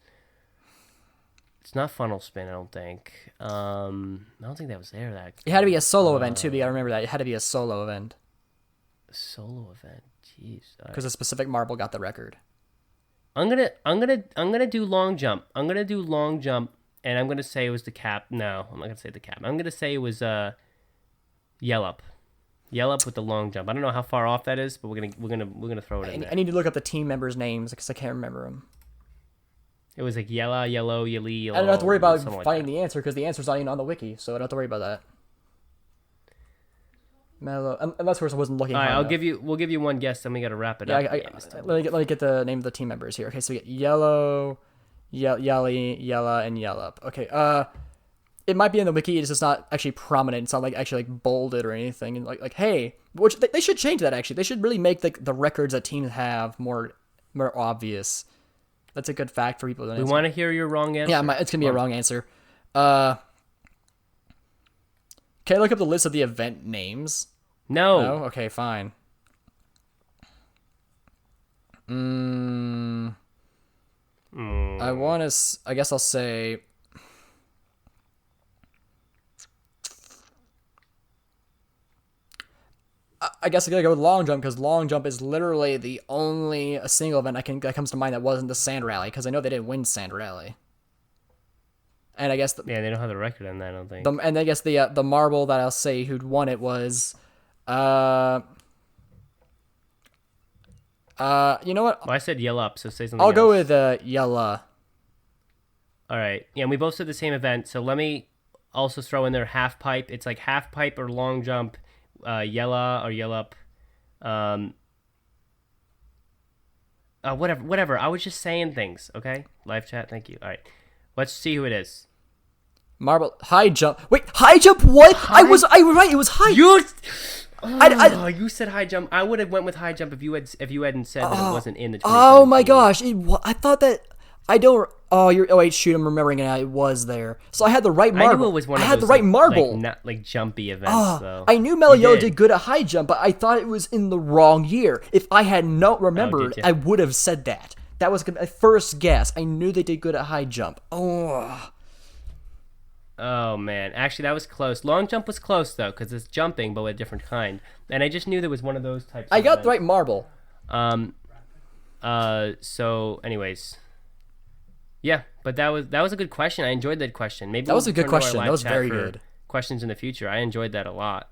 It's not funnel spin, I don't think. I don't think that was there. That It had to be a solo event too. But you gotta remember that it had to be a solo event solo event. Jeez. because a specific marble got the record. I'm gonna do long jump. I'm gonna do long jump, and I'm gonna say it was the cap. No, I'm not gonna say the cap. I'm gonna say it was yell up with the long jump. I don't know how far off that is, but we're gonna throw it in there. I need to look up the team members' names because I can't remember them. It was like yellow, yelly. I don't have to worry about something like finding that. the answer because the answer's not even on the wiki, so I don't have to worry about that. Mellow, unless I wasn't looking. All right, hard enough. we'll give you one guess, then we gotta wrap it Yeah, up. let me get the name of the team members here. Okay, so we get yellow, yelly, yella, and yellup. Okay, it might be in the wiki. It's just not actually prominent. It's not like actually like bolded or anything. And like hey, which they should change that actually. They should really make the records that teams have more obvious. That's a good fact for people to know. We want to hear your wrong answer. Yeah, it's gonna be a wrong answer. Can I look up the list of the event names? No. No? Okay, fine. I guess I'll say. I guess I'm gonna go with long jump because long jump is literally the only a single event that comes to mind that wasn't the sand rally because I know they didn't win sand rally. And I guess Yeah, they don't have the record on that. I don't think. and I guess the marble that I'll say who'd won it was, you know what? Well, I said yell up, so say something. I'll go else. with Yella. All right. Yeah, and we both said the same event, so let me also throw in there half pipe. It's like half pipe or long jump, yella or yell up. Whatever. I was just saying things. Okay. Live chat. Thank you. All right. Let's see who it is. Marble high jump. Wait, high jump? What? I was right. It was high. You. I- You said high jump. I would have went with high jump if you hadn't said that it wasn't in the. Oh my 2017. gosh! I thought that I don't. Oh, you're. Oh wait, shoot! I'm remembering it now. It was there. So I had the right marble. I knew it was one I of had those, the right like, marble. like, not like jumpy events though. I knew Mello You did good at high jump, but I thought it was in the wrong year. If I had not remembered, ya? I would have said that. That was my first guess. I knew they did good at high jump. Oh man, actually that was close. Long jump was close though, because it's jumping but with a different kind. And I just knew there was one of those types. I of got the events. right marble. So anyways, Yeah, but that was a good question. I enjoyed that question. Maybe That was a good turn to our question. live That was chat very for good. Questions in the future. I enjoyed that a lot.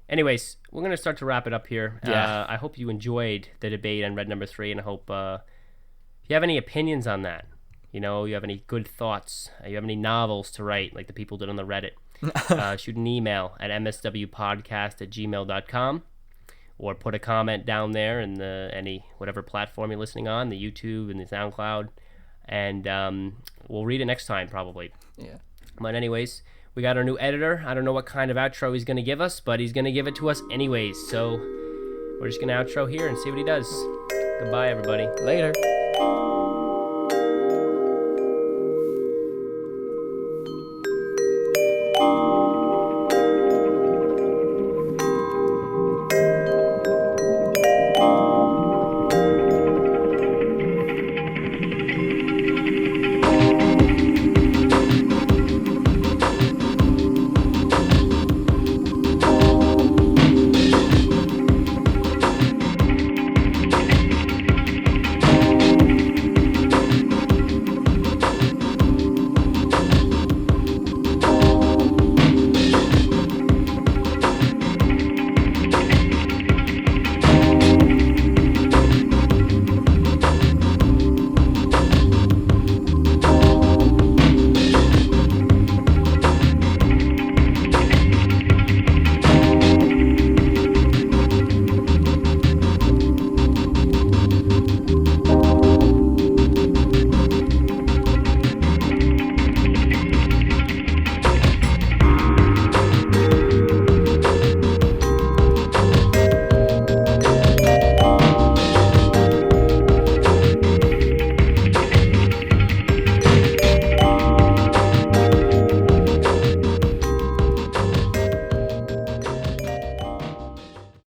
Anyways, we're gonna start to wrap it up here. Yeah. I hope you enjoyed the debate on red number 3, and I hope if you have any opinions on that, you have any good thoughts, you have any novels to write like the people did on the Reddit, shoot an email at mswpodcast@gmail.com. Or put a comment down there in whatever platform you're listening on, the YouTube and the SoundCloud, and we'll read it next time probably. Yeah. But anyways, we got our new editor. I don't know what kind of outro he's going to give us, but he's going to give it to us anyways. So we're just going to outro here and see what he does. Goodbye, everybody. Later.